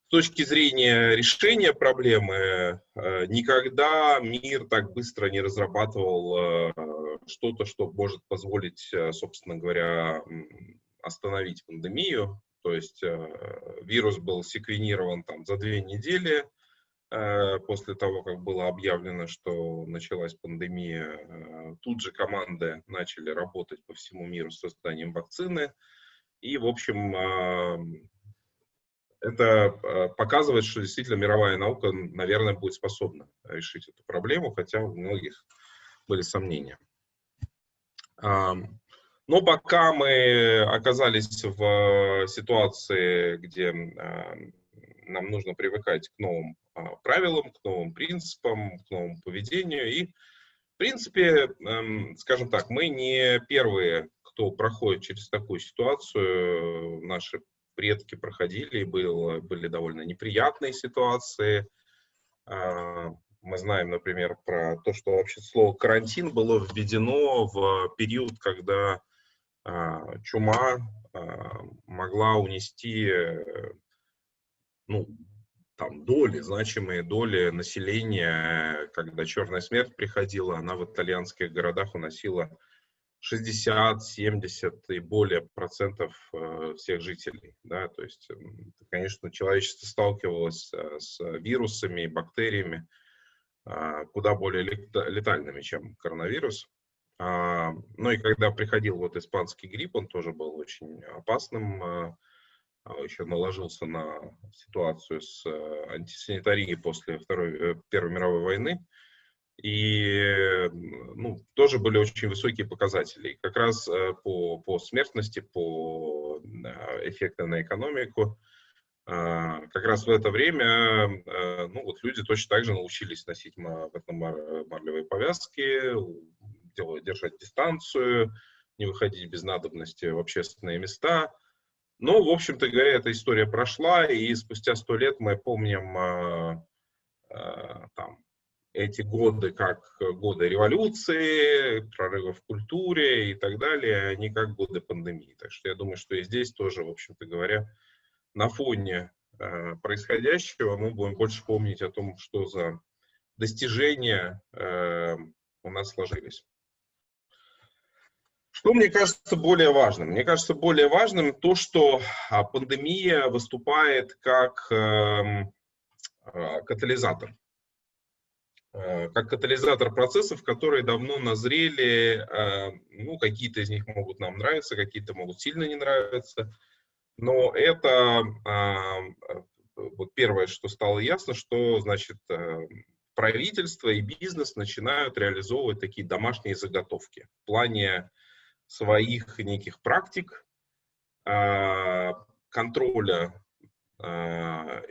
точки зрения решения проблемы, никогда мир так быстро не разрабатывал что-то, что может позволить, собственно говоря, остановить пандемию. То есть вирус был секвенирован там за 2 недели после того, как было объявлено, что началась пандемия. Тут же команды начали работать по всему миру с созданием вакцины. И, в общем, это показывает, что действительно мировая наука, наверное, будет способна решить эту проблему, хотя у многих были сомнения. Но пока мы оказались в ситуации, где нам нужно привыкать к новым правилам, к новым принципам, к новому поведению. И, в принципе, скажем так, мы не первые, кто проходит через такую ситуацию. Наши предки проходили, были довольно неприятные ситуации. Мы знаем, например, про то, что вообще слово «карантин» было введено в период, когда чума могла унести, ну, там, значимые доли населения. Когда черная смерть приходила, она в итальянских городах уносила 60, 70 и более процентов всех жителей. Да? То есть, конечно, человечество сталкивалось с вирусами и бактериями куда более летальными, чем коронавирус. Ну и когда приходил вот испанский грипп, он тоже был очень опасным, еще наложился на ситуацию с антисанитарией после Первой мировой войны. И тоже были очень высокие показатели. И как раз по смертности, по эффекту на экономику, как раз в это время люди точно так же научились носить марлевые повязки, держать дистанцию, не выходить без надобности в общественные места. Но, в общем-то говоря, эта история прошла, и спустя 100 лет мы помним эти годы как годы революции, прорыва в культуре и так далее, а не как годы пандемии. Так что я думаю, что и здесь тоже, в общем-то говоря, на фоне происходящего мы будем больше помнить о том, что за достижения у нас сложились. Что мне кажется более важным? Мне кажется более важным то, что пандемия выступает как катализатор. Как катализатор процессов, которые давно назрели. Какие-то из них могут нам нравиться, какие-то могут сильно не нравиться. Но это вот первое, что стало ясно, что, значит, правительство и бизнес начинают реализовывать такие домашние заготовки в плане своих неких практик, контроля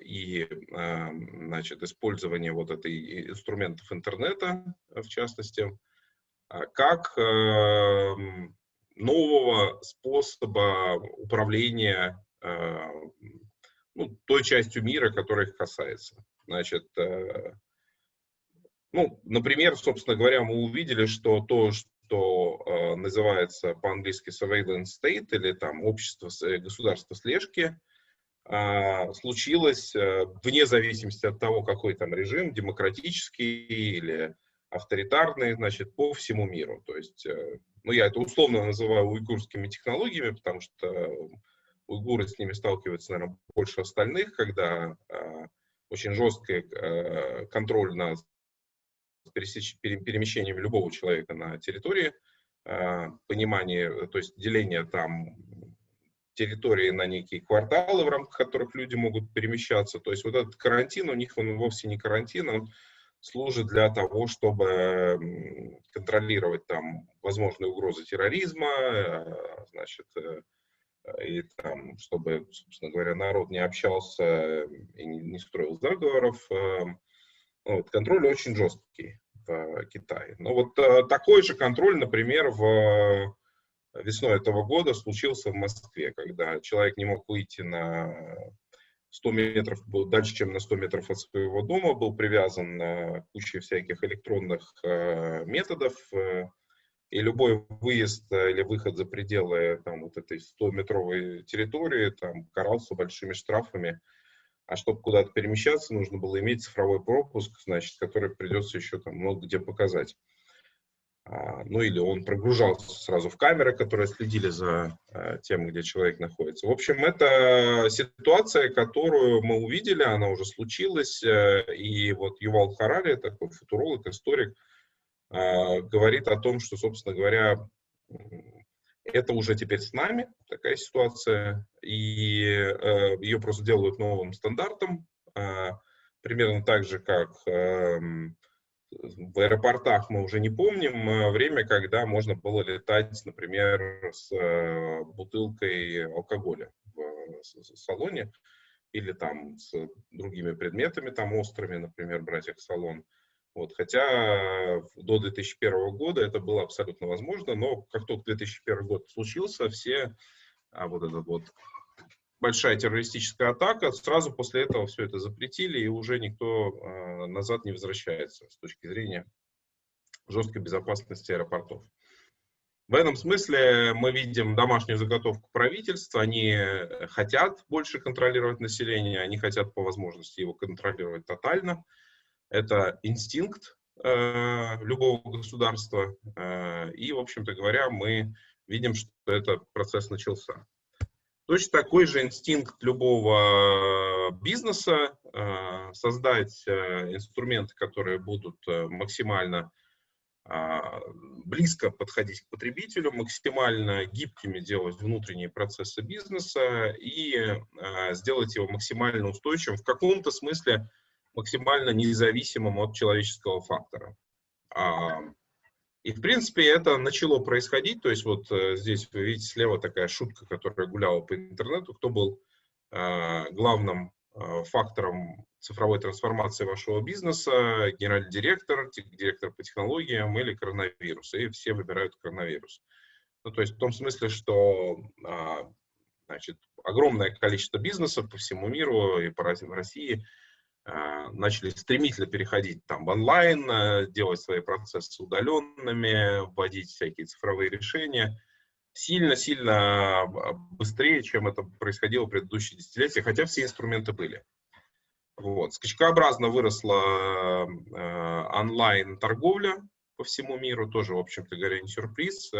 и, значит, использования вот этой инструментов интернета, в частности, как нового способа управления той частью мира, которая их касается. Значит, например, собственно говоря, мы увидели, что то, что называется по-английски surveillance state, или там государство слежки, случилось вне зависимости от того, какой там режим, демократический или авторитарный, значит, по всему миру. То есть, я это условно называю уйгурскими технологиями, потому что уйгуры с ними сталкиваются, наверное, больше остальных, когда очень жесткий контроль над перемещением любого человека на территории, понимание, то есть деление там территории на некие кварталы, в рамках которых люди могут перемещаться. То есть вот этот карантин у них, он вовсе не карантин, он служит для того, чтобы контролировать там возможные угрозы терроризма, значит, и там, чтобы, собственно говоря, народ не общался и не строил заговоров. Контроль очень жесткий в Китае. Но вот такой же контроль, например, весной этого года случился в Москве, когда человек не мог выйти на 100 метров, дальше, чем на 100 метров от своего дома, был привязан к куче всяких электронных методов, и любой выезд или выход за пределы там, вот этой 100-метровой территории там, карался большими штрафами А чтобы куда-то перемещаться, нужно было иметь цифровой пропуск, значит, который придется еще там много где показать. Ну или он прогружался сразу в камеры, которые следили за тем, где человек находится. В общем, это ситуация, которую мы увидели, она уже случилась. И вот Ювал Харари, такой футуролог, историк, говорит о том, что, собственно говоря, это уже теперь с нами, такая ситуация, и ее просто делают новым стандартом, примерно так же, как в аэропортах мы уже не помним время, когда можно было летать, например, с бутылкой алкоголя в салоне или там с другими предметами там острыми, например, брать их в салон. Вот, хотя до 2001 года это было абсолютно возможно, но как только 2001 год случился, все вот этот вот большая террористическая атака, сразу после этого все это запретили, и уже никто назад не возвращается с точки зрения жесткой безопасности аэропортов. В этом смысле мы видим домашнюю заготовку правительства. Они хотят больше контролировать население, они хотят по возможности его контролировать тотально. Это инстинкт любого государства. И, в общем-то говоря, мы видим, что этот процесс начался. Точно такой же инстинкт любого бизнеса создать инструменты, которые будут максимально близко подходить к потребителю, максимально гибкими делать внутренние процессы бизнеса и сделать его максимально устойчивым, в каком-то смысле максимально независимым от человеческого фактора. И, в принципе, это начало происходить. То есть, вот здесь вы видите слева такая шутка, которая гуляла по интернету. Кто был главным фактором цифровой трансформации вашего бизнеса? Генеральный директор, директор по технологиям или коронавирус? И все выбирают коронавирус. Ну, то есть, в том смысле, что значит, огромное количество бизнесов по всему миру и по России начали стремительно переходить там в онлайн, делать свои процессы удаленными, вводить всякие цифровые решения сильно-сильно быстрее, чем это происходило в предыдущие десятилетия, хотя все инструменты были. Вот. Скачкообразно выросла онлайн-торговля по всему миру, тоже, в общем-то говоря, не сюрприз.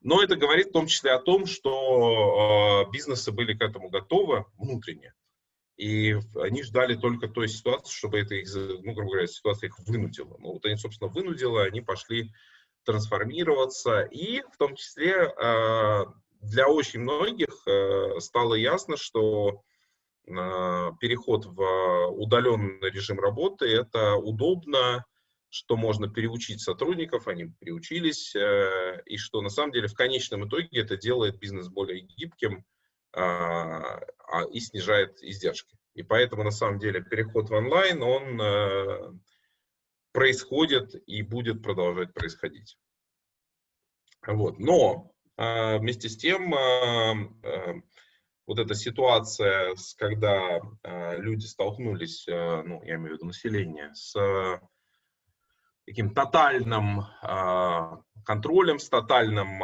Но это говорит в том числе о том, что бизнесы были к этому готовы внутренне. И они ждали только той ситуации, чтобы это их, ну, грубо говоря, ситуация их вынудила. Ну, вот они, собственно, вынудила, они пошли трансформироваться. И в том числе для очень многих стало ясно, что переход в удаленный режим работы – это удобно, что можно переучить сотрудников, они приучились, и что на самом деле в конечном итоге это делает бизнес более гибким, и снижает издержки. И поэтому, на самом деле, переход в онлайн, он происходит и будет продолжать происходить. Вот. Но вместе с тем, вот эта ситуация, когда люди столкнулись, ну, я имею в виду население, с таким тотальным контролем, с тотальным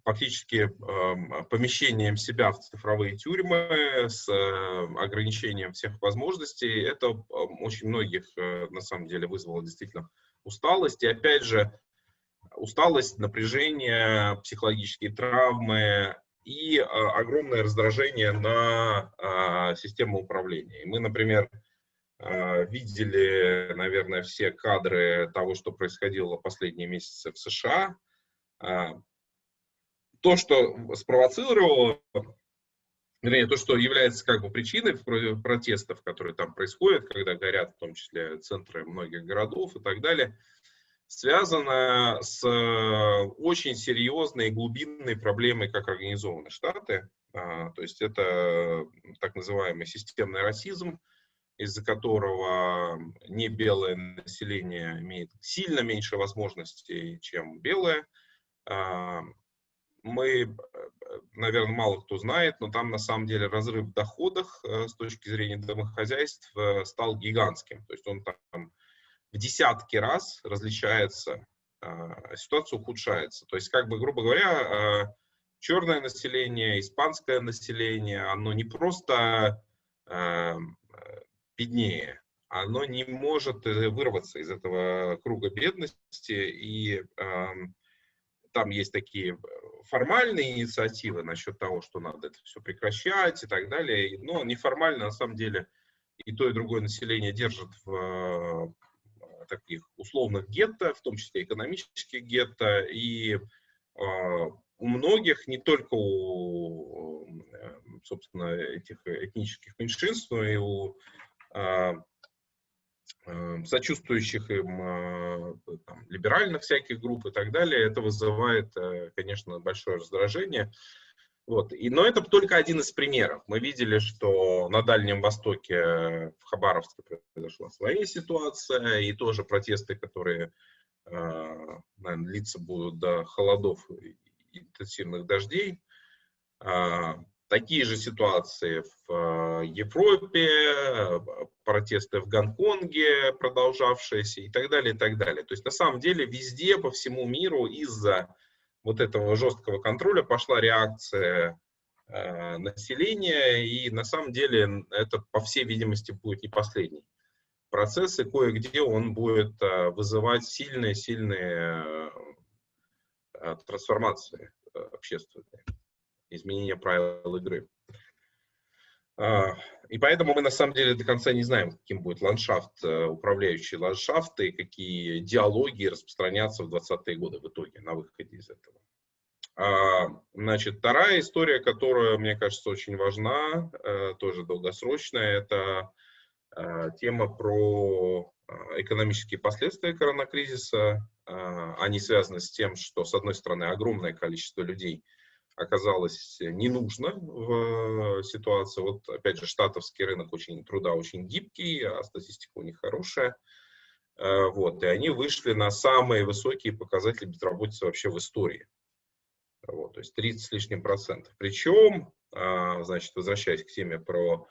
фактически помещением себя в цифровые тюрьмы, с ограничением всех возможностей, это очень многих, на самом деле, вызвало действительно усталость. И опять же, усталость, напряжение, психологические травмы и огромное раздражение на систему управления. И мы, например, видели, наверное, все кадры того, что происходило последние месяцы в США. То, что спровоцировало, вернее, то, что является как бы причиной протестов, которые там происходят, когда горят в том числе центры многих городов и так далее, связано с очень серьезной глубинной проблемой, как организованы Штаты. То есть это так называемый системный расизм, из-за которого не белое население имеет сильно меньше возможностей, чем белое. Мы, наверное, мало кто знает, но там на самом деле разрыв в доходах с точки зрения домохозяйств стал гигантским. То есть он там в десятки раз различается, ситуация ухудшается. То есть, как бы, грубо говоря, черное население, испанское население, оно не просто беднее, оно не может вырваться из этого круга бедности, и там есть такие формальные инициативы насчет того, что надо это все прекращать и так далее, но неформально, на самом деле, и то, и другое население держат в таких условных гетто, в том числе экономических гетто, и у многих, не только у, собственно, этих этнических меньшинств, но и у сочувствующих им там, либеральных всяких групп и так далее, это вызывает, конечно, большое раздражение. Вот. Но это только один из примеров. Мы видели, что на Дальнем Востоке, в Хабаровске произошла своя ситуация, и тоже протесты, которые, наверное, длиться будут до холодов и интенсивных дождей. Такие же ситуации в Европе, протесты в Гонконге продолжавшиеся и так далее, и так далее. То есть на самом деле везде по всему миру из-за вот этого жесткого контроля пошла реакция населения, и на самом деле это, по всей видимости, будет не последний процесс, и кое-где он будет вызывать сильные трансформации общественные, изменения правил игры. И поэтому мы на самом деле до конца не знаем, каким будет ландшафт, управляющий ландшафт, и какие идеологии распространятся в 20-е годы в итоге на выходе из этого. Значит, вторая история, которая, мне кажется, очень важна, тоже долгосрочная, это тема про экономические последствия коронакризиса. Они связаны с тем, что, с одной стороны, огромное количество людей оказалось не нужно в ситуации. Вот, опять же, штатовский рынок труда очень гибкий, а статистика у них хорошая. Вот, и они вышли на самые высокие показатели безработицы вообще в истории. Вот, то есть 30 с лишним процентов. Причем, значит, возвращаясь к теме про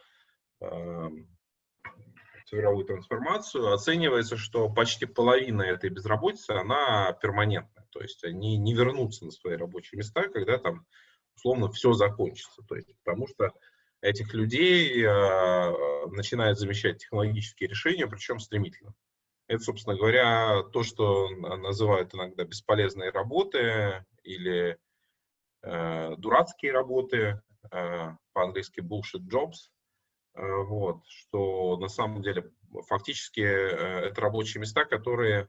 цифровую трансформацию, оценивается, что почти половина этой безработицы, она перманентная. То есть они не вернутся на свои рабочие места, когда там, условно, все закончится. То есть, потому что этих людей начинают замещать технологические решения, причем стремительно. Это, собственно говоря, то, что называют иногда бесполезные работы или дурацкие работы, по-английски bullshit jobs. Вот, что на самом деле фактически это рабочие места, которые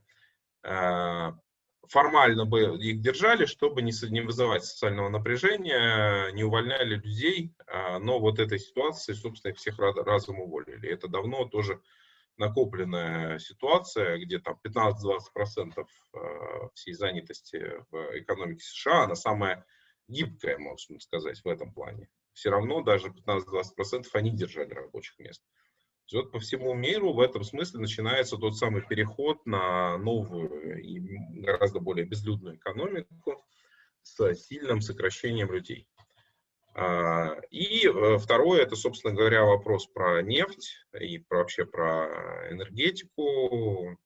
формально бы их держали, чтобы не вызывать социального напряжения, не увольняли людей, но вот этой ситуации, собственно, их всех разом уволили. Это давно тоже накопленная ситуация, где там 15-20% всей занятости в экономике США, она самая гибкая, можно сказать, в этом плане. Все равно даже 15-20% они держали рабочих мест. Вот по всему миру в этом смысле начинается тот самый переход на новую и гораздо более безлюдную экономику с сильным сокращением людей. И второе, это, собственно говоря, вопрос про нефть и вообще про энергетику.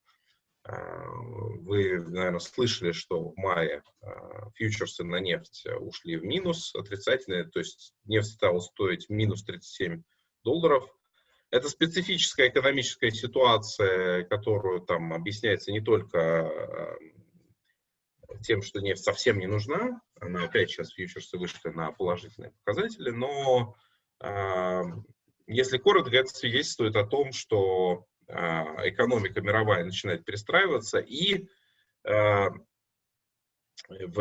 Вы, наверное, слышали, что в мае фьючерсы на нефть ушли в минус отрицательные, то есть нефть стала стоить минус $37. Это специфическая экономическая ситуация, которую там объясняется не только тем, что нефть совсем не нужна, она опять сейчас фьючерсы вышли на положительные показатели, но если коротко, это свидетельствует о том, что экономика мировая начинает перестраиваться, и в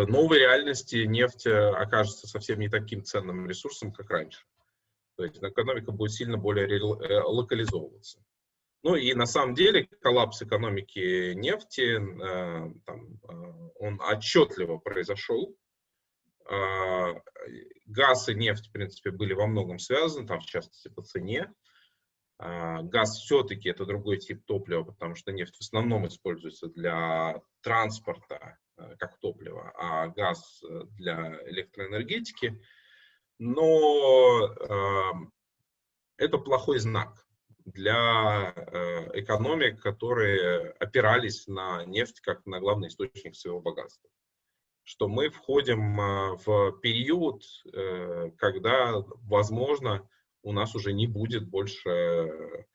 новой реальности нефть окажется совсем не таким ценным ресурсом, как раньше. То есть экономика будет сильно более локализовываться. Ну и на самом деле коллапс экономики нефти, он отчетливо произошел. Газ и нефть, в принципе, были во многом связаны, там в частности по цене. Газ все-таки это другой тип топлива, потому что нефть в основном используется для транспорта как топливо, а газ для электроэнергетики. Но это плохой знак для экономик, которые опирались на нефть как на главный источник своего богатства. что мы входим в период, когда, возможно, у нас уже не будет больше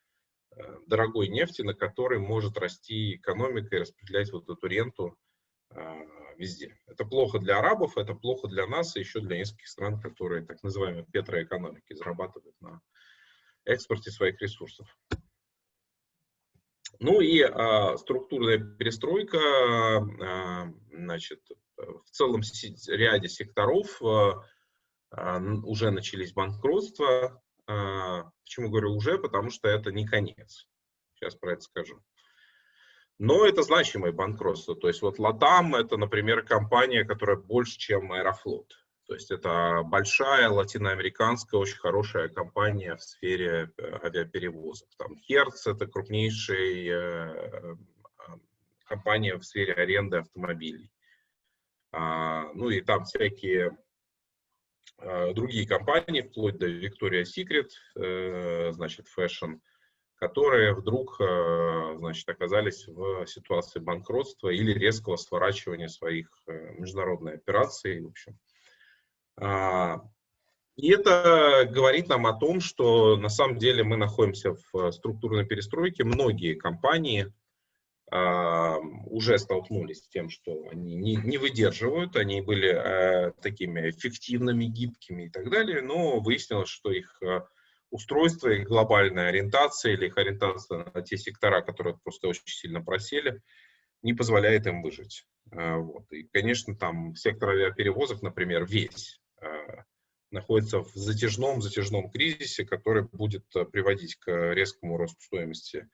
дорогой нефти, на которой может расти экономика и распределять вот эту ренту везде. Это плохо для арабов, это плохо для нас и еще для нескольких стран, которые так называемые петроэкономики зарабатывают на экспорте своих ресурсов. Ну и структурная перестройка, значит, в целом ряде секторов уже начались банкротства. Почему говорю уже? Потому что это не конец. Сейчас про это скажу. Но это значимое банкротство. То есть вот LATAM это, например, компания, которая больше, чем Аэрофлот. То есть это большая латиноамериканская, очень хорошая компания в сфере авиаперевозок. Там Hertz это крупнейшая компания в сфере аренды автомобилей. Ну и там всякие другие компании, вплоть до Victoria's Secret, значит, Fashion, которые вдруг, значит, оказались в ситуации банкротства или резкого сворачивания своих международных операций, в общем. И это говорит нам о том, что на самом деле мы находимся в структурной перестройке. Многие компании уже столкнулись с тем, что они не выдерживают, они были такими фиктивными, гибкими и так далее, но выяснилось, что их устройство, их глобальная ориентация или их ориентация на те сектора, которые просто очень сильно просели, не позволяет им выжить. Вот. И, конечно, там сектор авиаперевозок, например, весь находится в затяжном кризисе, который будет приводить к резкому росту стоимости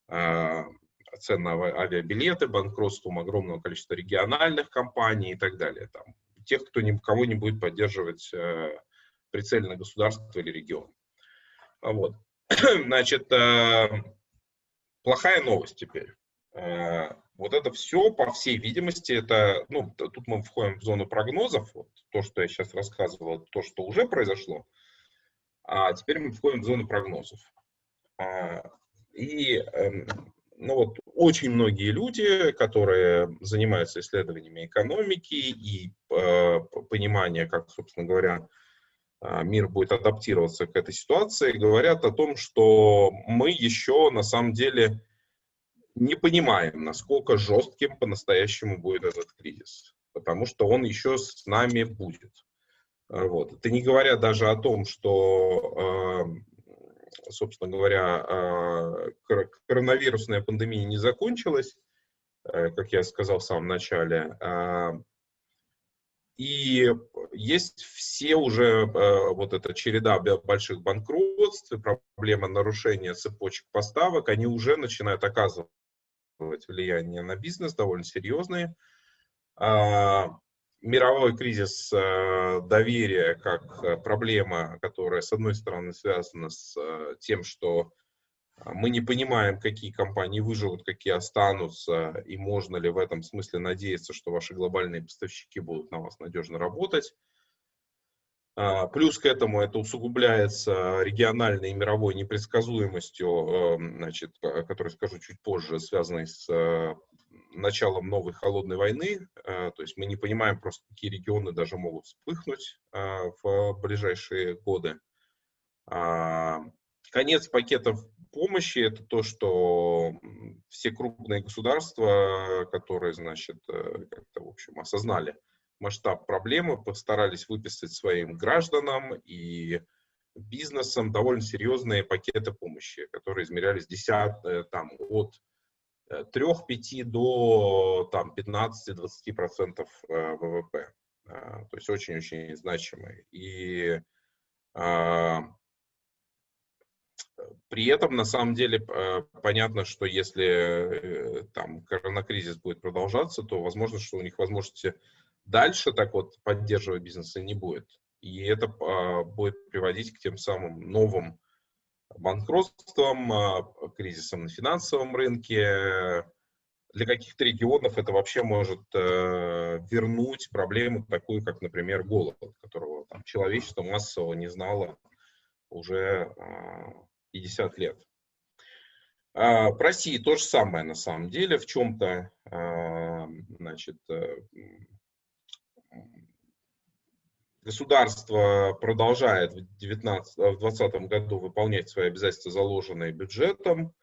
цен на авиабилеты, банкротством огромного количества региональных компаний и так далее. Там, тех, кого не будет поддерживать прицельно государство или регион. Вот. Значит, плохая новость теперь. Вот это все, по всей видимости, это, ну, тут мы входим в зону прогнозов, вот, то, что я сейчас рассказывал, то, что уже произошло, а теперь мы входим в зону прогнозов. И ну вот, очень многие люди, которые занимаются исследованиями экономики и понимания, как, собственно говоря, мир будет адаптироваться к этой ситуации, говорят о том, что мы еще на самом деле не понимаем, насколько жестким по-настоящему будет этот кризис, потому что он еще с нами будет. Вот. Это не говоря даже о том, что собственно говоря, коронавирусная пандемия не закончилась, как я сказал в самом начале, и есть все уже вот эта череда больших банкротств, проблема нарушения цепочек поставок, они уже начинают оказывать влияние на бизнес довольно серьезные. Мировой кризис доверия как проблема, которая, с одной стороны, связана с тем, что мы не понимаем, какие компании выживут, какие останутся, и можно ли в этом смысле надеяться, что ваши глобальные поставщики будут на вас надежно работать. Плюс к этому это усугубляется региональной и мировой непредсказуемостью, значит, о которой скажу чуть позже, связанной с началом новой холодной войны. То есть мы не понимаем просто, какие регионы даже могут вспыхнуть в ближайшие годы. Конец пакетов помощи — это то, что все крупные государства, которые, значит, как-то, в общем, осознали масштаб проблемы, постарались выписать своим гражданам и бизнесам довольно серьезные пакеты помощи, которые измерялись от 3-5 до 15-20% ВВП. То есть очень-очень значимые. И при этом, на самом деле, понятно, что если там коронакризис будет продолжаться, то возможно, что у них возможности дальше так вот поддерживать бизнесы не будет. И это будет приводить к тем самым новым банкротствам, кризисам на финансовом рынке. Для каких-то регионов это вообще может вернуть проблему такую, как, например, голод, которого там человечество массово не знало уже 50 лет. В России то же самое на самом деле. В чем-то, значит, государство продолжает в 2020 году выполнять свои обязательства, заложенные бюджетом.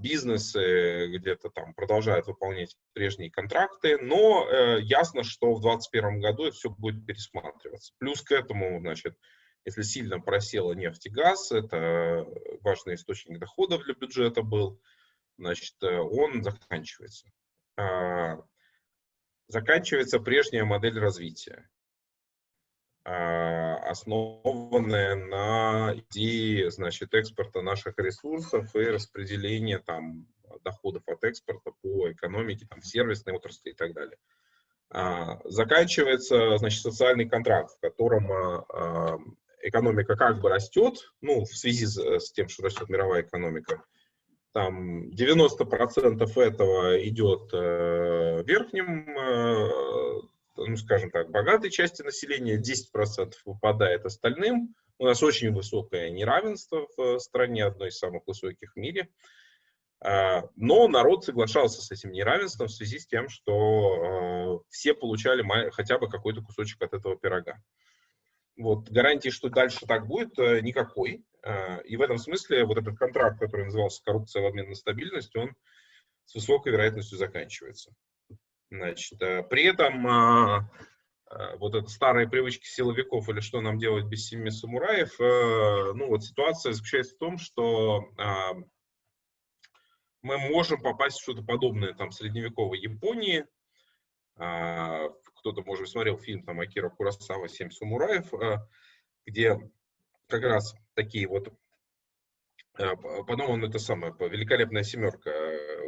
Бизнесы где-то там продолжают выполнять прежние контракты, но ясно, что в 2021 году это все будет пересматриваться. Плюс к этому, значит, если сильно просела нефть и газ, это важный источник доходов для бюджета был, значит, он заканчивается. Заканчивается прежняя модель развития, основанная на идее, значит, экспорта наших ресурсов и распределения там доходов от экспорта по экономике, там, сервисной отрасли и так далее. Заканчивается, значит, социальный контракт, в котором экономика как бы растет, ну, в связи с тем, что растет мировая экономика. Там 90% этого идет верхним, ну, скажем так, богатой части населения, 10% выпадает остальным. У нас очень высокое неравенство в стране, одно из самых высоких в мире. Но народ соглашался с этим неравенством в связи с тем, что все получали хотя бы какой-то кусочек от этого пирога. Вот, гарантии, что дальше так будет, никакой. И в этом смысле вот этот контракт, который назывался «Коррупция в обмен на стабильность», он с высокой вероятностью заканчивается. Значит, при этом вот это старые привычки силовиков или что нам делать без 7 самураев, ну вот ситуация заключается в том, что мы можем попасть в что-то подобное там в средневековой Японии. Кто-то, может, смотрел фильм там Акира Куросава «7 самураев», где как раз такие вот, потом он это самое, «Великолепная семерка»,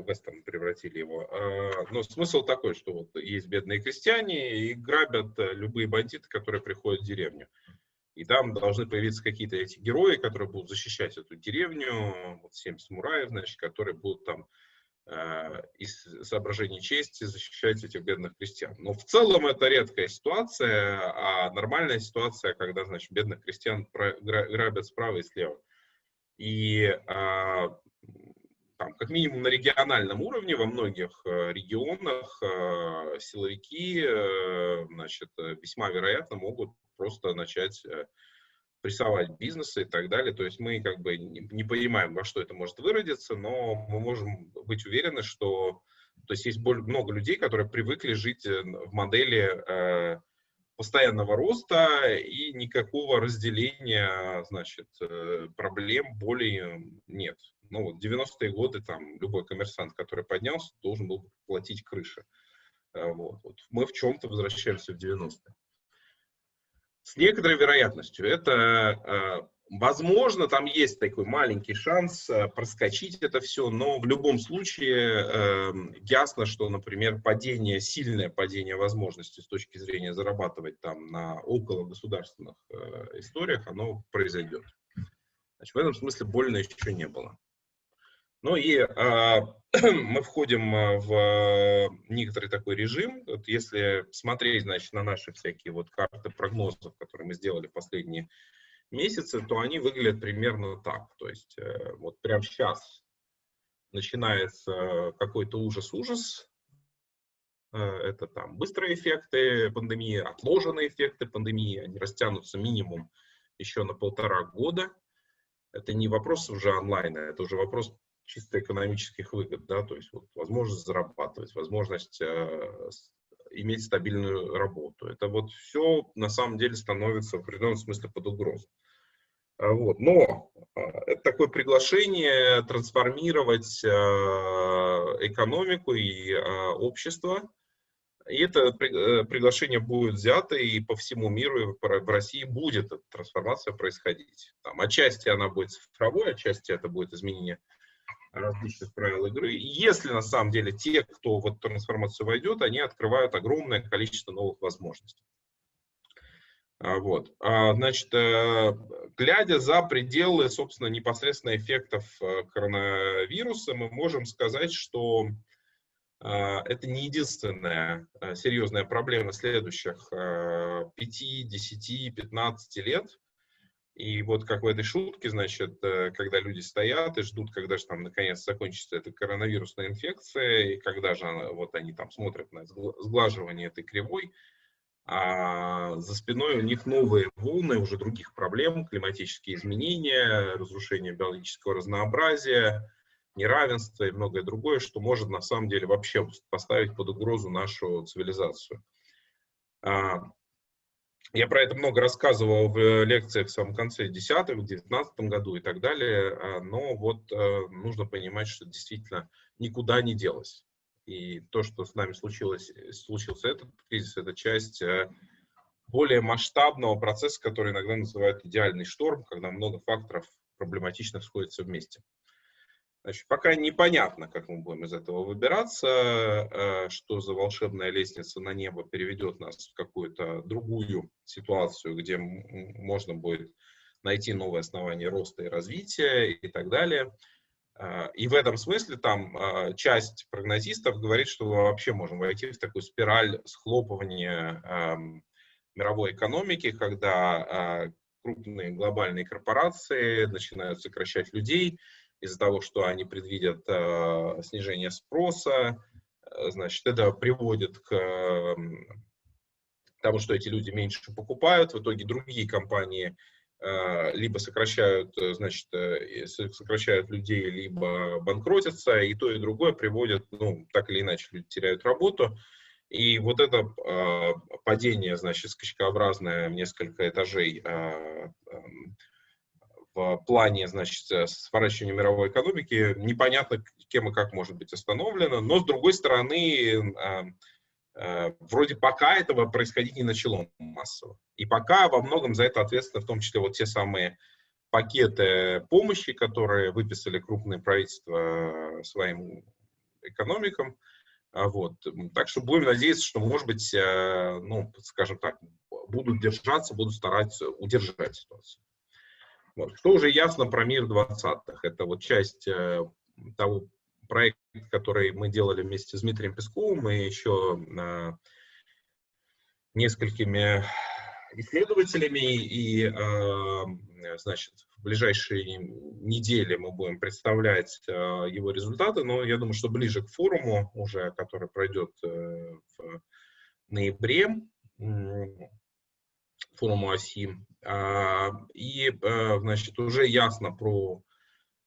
вестерн превратили его. Но смысл такой, что вот есть бедные крестьяне и грабят любые бандиты, которые приходят в деревню. И там должны появиться какие-то эти герои, которые будут защищать эту деревню, вот 7 самураев, значит, которые будут там из соображений чести защищать этих бедных крестьян. Но в целом это редкая ситуация, а нормальная ситуация, когда, значит, бедных крестьян грабят справа и слева. И там, как минимум на региональном уровне во многих регионах силовики, значит, весьма вероятно могут просто начать прессовать бизнесы и так далее. То есть мы как бы не понимаем, во что это может выродиться, но мы можем быть уверены, что то есть есть много людей, которые привыкли жить в модели постоянного роста и никакого разделения, значит, проблем, боли нет. Ну вот 90-е годы там любой коммерсант, который поднялся, должен был платить крыши. Вот. Мы в чем-то возвращаемся в 90-е. С некоторой вероятностью это возможно, там есть такой маленький шанс проскочить это все, но в любом случае ясно, что, например, сильное падение возможностей с точки зрения зарабатывать там на около государственных историях, оно произойдет. Значит, в этом смысле больно еще не было. Ну и мы входим в некоторый такой режим. Вот если смотреть, значит, на наши всякие вот карты прогнозов, которые мы сделали в последние месяцы, то они выглядят примерно так. То есть вот прямо сейчас начинается какой-то ужас-ужас. Это там быстрые эффекты пандемии, отложенные эффекты пандемии. Они растянутся минимум еще на 1,5 года. Это не вопрос уже онлайна, это уже вопрос чисто экономических выгод, да, то есть вот, возможность зарабатывать, возможность иметь стабильную работу. Это вот все на самом деле становится в определенном смысле под угрозу. Вот. Но это такое приглашение трансформировать экономику и общество. И это приглашение будет взято, и по всему миру, и в России будет эта трансформация происходить. Там, отчасти она будет цифровой, отчасти это будет изменение различных правил игры. И если на самом деле те, кто в эту трансформацию войдет, они открывают огромное количество новых возможностей. Вот. Значит, глядя за пределы, собственно, непосредственно эффектов коронавируса, мы можем сказать, что это не единственная серьезная проблема следующих 5, 10, 15 лет. И вот как в этой шутке, значит, когда люди стоят и ждут, когда же там наконец закончится эта коронавирусная инфекция, и когда же вот они там смотрят на сглаживание этой кривой, а за спиной у них новые волны уже других проблем: климатические изменения, разрушение биологического разнообразия, неравенство и многое другое, что может на самом деле вообще поставить под угрозу нашу цивилизацию. Я про это много рассказывал в лекциях в самом конце десятых, в 19 году и так далее, но вот нужно понимать, что действительно никуда не делось. И то, что с нами случился этот кризис, это часть более масштабного процесса, который иногда называют идеальный шторм, когда много факторов проблематичных сходятся вместе. Значит, пока непонятно, как мы будем из этого выбираться, что за волшебная лестница на небо переведет нас в какую-то другую ситуацию, где можно будет найти новые основания роста и развития и так далее. И в этом смысле там часть прогнозистов говорит, что мы вообще можем войти в такую спираль схлопывания мировой экономики, когда крупные глобальные корпорации начинают сокращать людей из-за того, что они предвидят снижение спроса. Значит, это приводит к тому, что эти люди меньше покупают. В итоге другие компании либо сокращают, значит, сокращают людей, либо банкротятся, и то, и другое приводит, ну, так или иначе, люди теряют работу. И вот это падение, значит, скачкообразное в несколько этажей в плане, значит, сворачивания мировой экономики, непонятно, кем и как может быть остановлено, но, с другой стороны, вроде пока этого происходить не начало массово. И пока во многом за это ответственны в том числе вот те самые пакеты помощи, которые выписали крупные правительства своим экономикам. Вот. Так что будем надеяться, что, может быть, ну, скажем так, будут держаться, будут стараться удержать ситуацию. Вот. Что уже ясно про мир 20-х? Это вот часть того проекта, который мы делали вместе с Дмитрием Песковым и еще несколькими исследователями. И, значит, в ближайшие недели мы будем представлять его результаты, но я думаю, что ближе к форуму, уже, который пройдет в ноябре, форуму ОСИ. И, значит, уже ясно про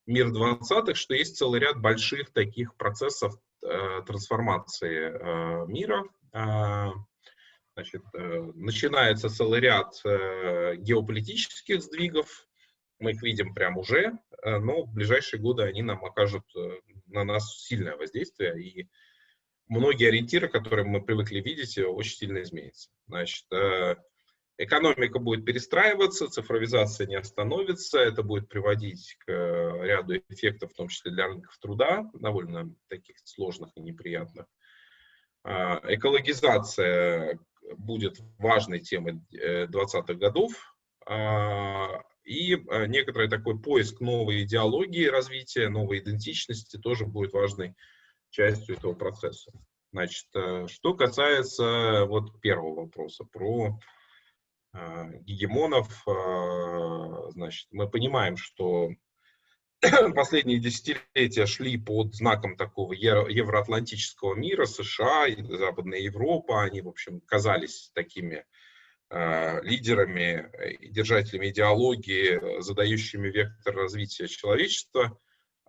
мир 20-х, что есть целый ряд больших таких процессов трансформации мира. Значит, начинается целый ряд геополитических сдвигов. Мы их видим прямо уже, но в ближайшие годы они нам окажут на нас сильное воздействие, и многие ориентиры, которые мы привыкли видеть, очень сильно изменятся. Значит, экономика будет перестраиваться, цифровизация не остановится, это будет приводить к ряду эффектов, в том числе для рынков труда, довольно таких сложных и неприятных. Экологизация будет важной темой 20-х годов, и некоторый такой поиск новой идеологии развития, новой идентичности тоже будет важной частью этого процесса. Значит, что касается вот первого вопроса про гегемонов, значит, мы понимаем, что последние десятилетия шли под знаком такого евроатлантического мира, США и Западная Европа, они, в общем, казались такими лидерами, держателями идеологии, задающими вектор развития человечества.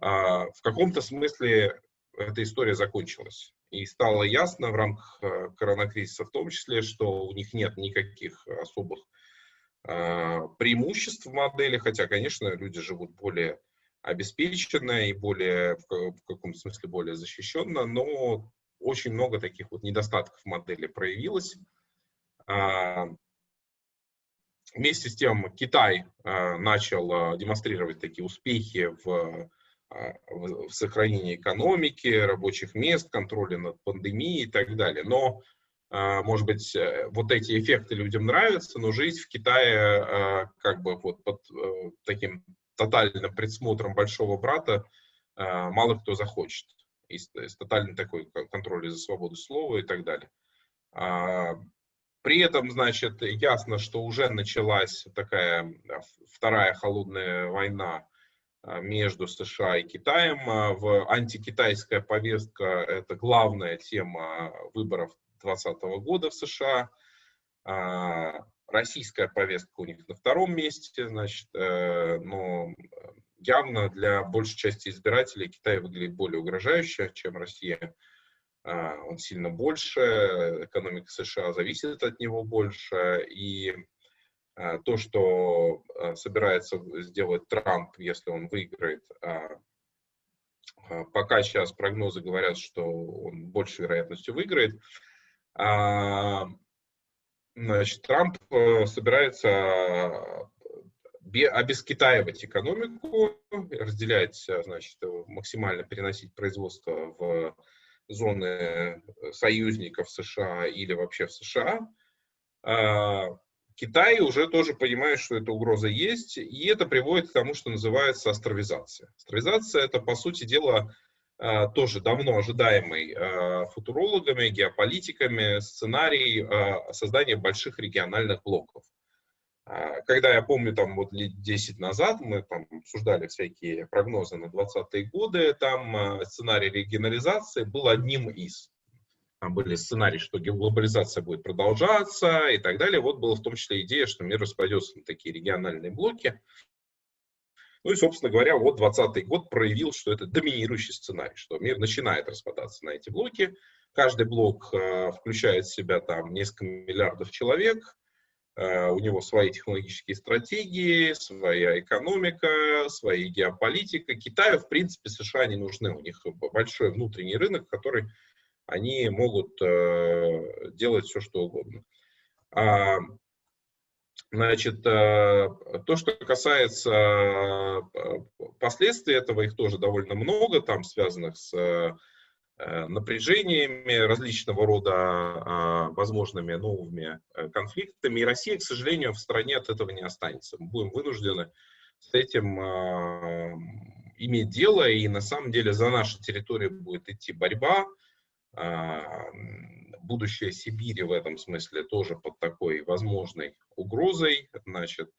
В каком-то смысле эта история закончилась. И стало ясно в рамках коронакризиса в том числе, что у них нет никаких особых преимуществ в модели, хотя, конечно, люди живут более обеспеченно и более, в каком-то смысле более защищенно, но очень много таких вот недостатков в модели проявилось. Вместе с тем Китай начал демонстрировать такие успехи в сохранении экономики, рабочих мест, контроле над пандемией и так далее. Но, может быть, вот эти эффекты людям нравятся, но жить в Китае как бы вот под таким тотальным присмотром большого брата мало кто захочет. И с тотальным такой контролем за свободу слова и так далее. При этом, значит, ясно, что уже началась такая вторая холодная война между США и Китаем. Антикитайская повестка – это главная тема выборов 2020 года в США. Российская повестка у них на втором месте, значит, но явно для большей части избирателей Китай выглядит более угрожающе, чем Россия. Он сильно больше, экономика США зависит от него больше, и то, что собирается сделать Трамп, если он выиграет, пока сейчас прогнозы говорят, что он большей вероятностью выиграет, значит, Трамп собирается обескитаивать экономику, разделять, значит, максимально переносить производство в зоны союзников США или вообще в США. Китай уже тоже понимает, что эта угроза есть, и это приводит к тому, что называется островизация. Островизация – это, по сути дела, тоже давно ожидаемый футурологами, геополитиками сценарий создания больших региональных блоков. Когда я помню, там вот лет 10 назад мы там обсуждали всякие прогнозы на 20-е годы, там сценарий регионализации был одним из. Там были сценарии, что глобализация будет продолжаться и так далее. Вот была в том числе идея, что мир распадется на такие региональные блоки. Ну и, собственно говоря, вот 2020 год проявил, что это доминирующий сценарий, что мир начинает распадаться на эти блоки. Каждый блок включает в себя там несколько миллиардов человек. У него свои технологические стратегии, своя экономика, своя геополитика. Китаю, в принципе, США не нужны. У них большой внутренний рынок, который они могут делать все, что угодно. Значит, то, что касается последствий этого, их тоже довольно много, там связанных с напряжениями, различного рода возможными новыми конфликтами. И Россия, к сожалению, в стране от этого не останется. Мы будем вынуждены с этим иметь дело, и на самом деле за нашу территорию будет идти борьба. Будущее Сибири в этом смысле тоже под такой возможной угрозой. Значит,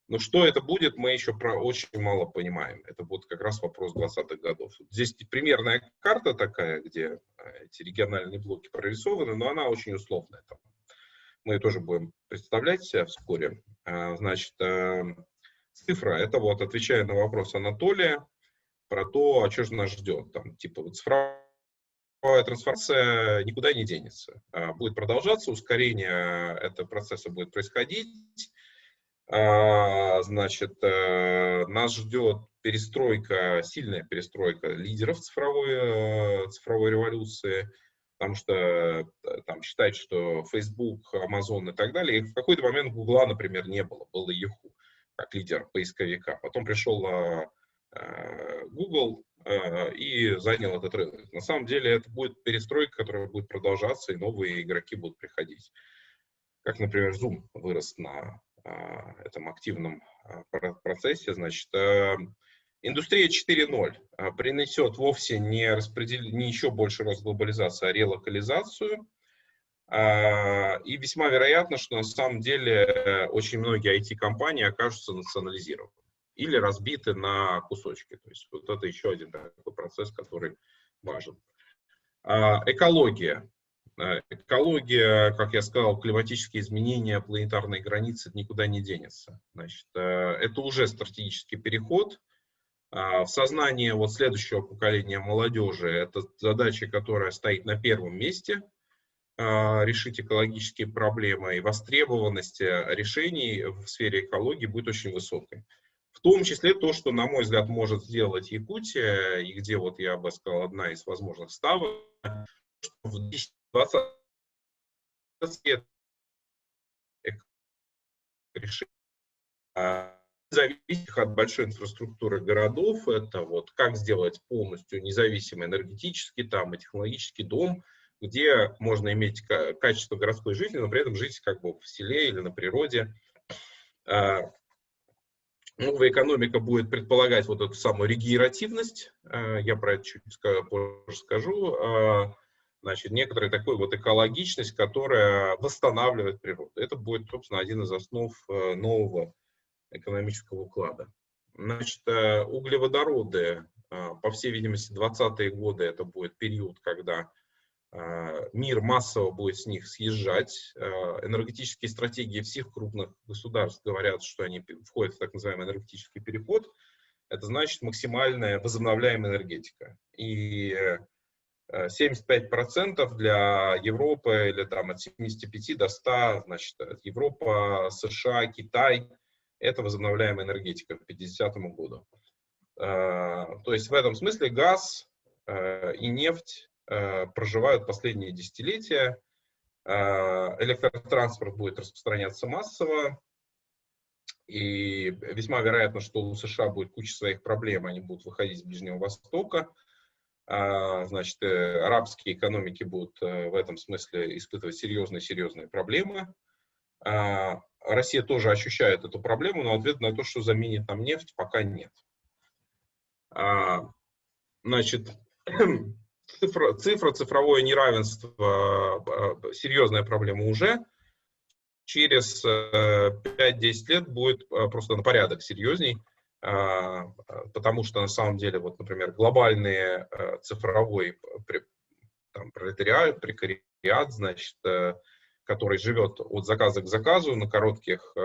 но что это будет, мы еще очень мало понимаем. Это будет как раз вопрос 20-х годов. Здесь примерная карта такая, где эти региональные блоки прорисованы, но она очень условная. Мы ее тоже будем представлять себя вскоре. Значит, цифра, это вот отвечая на вопрос Анатолия про то, а что же нас ждет. Там, типа, вот цифровая трансформация никуда не денется. Будет продолжаться, ускорение этого процесса будет происходить. Значит, нас ждет перестройка, сильная перестройка лидеров цифровой революции, потому что там считать, что Facebook, Amazon и так далее, и в какой-то момент Гугла, например, не было, был Yahoo как лидер поисковика. Потом пришел Google и занял этот рынок. На самом деле это будет перестройка, которая будет продолжаться, и новые игроки будут приходить. Как, например, Zoom вырос на этом активном процессе. Значит, индустрия 4.0 принесет вовсе не еще больше рост глобализации, а релокализацию. И весьма вероятно, что на самом деле очень многие IT-компании окажутся национализированы или разбиты на кусочки. То есть вот это еще один такой процесс, который важен. Экология. Экология, как я сказал, климатические изменения, планетарные границы никуда не денется. Значит, это уже стратегический переход. В сознании вот следующего поколения молодежи это задача, которая стоит на первом месте. Решить экологические проблемы, и востребованность решений в сфере экологии будет очень высокой. В том числе то, что, на мой взгляд, может сделать Якутия, и где, вот я бы сказал, одна из возможных ставок, что в 2020 решений, зависит от большой инфраструктуры городов, это вот как сделать полностью независимый энергетический там, и технологический дом, где можно иметь качество городской жизни, но при этом жить как бы в селе или на природе. Новая экономика будет предполагать вот эту самую регенеративность, я про это чуть позже скажу. Значит, некоторая такой вот экологичность, которая восстанавливает природу. Это будет, собственно, один из основ нового экономического уклада. Значит, углеводороды, по всей видимости, 20-е годы это будет период, когда мир массово будет с них съезжать. Энергетические стратегии всех крупных государств говорят, что они входят в так называемый энергетический переход. Это значит максимальная возобновляемая энергетика. И 75% для Европы, или там от 75 до 100, значит, Европа, США, Китай, это возобновляемая энергетика к 50 году. То есть в этом смысле газ и нефть проживают последние десятилетия. Электротранспорт будет распространяться массово, и весьма вероятно, что у США будет куча своих проблем, они будут выходить с Ближнего Востока. Значит, арабские экономики будут в этом смысле испытывать серьезные проблемы. Россия тоже ощущает эту проблему, но ответ на то, что заменит нам нефть, пока нет. Значит, цифровое неравенство, серьезная проблема уже. Через 5-10 лет будет просто на порядок серьезней, потому что на самом деле, вот, например, глобальный цифровой прекариат, значит, который живет от заказа к заказу на коротких,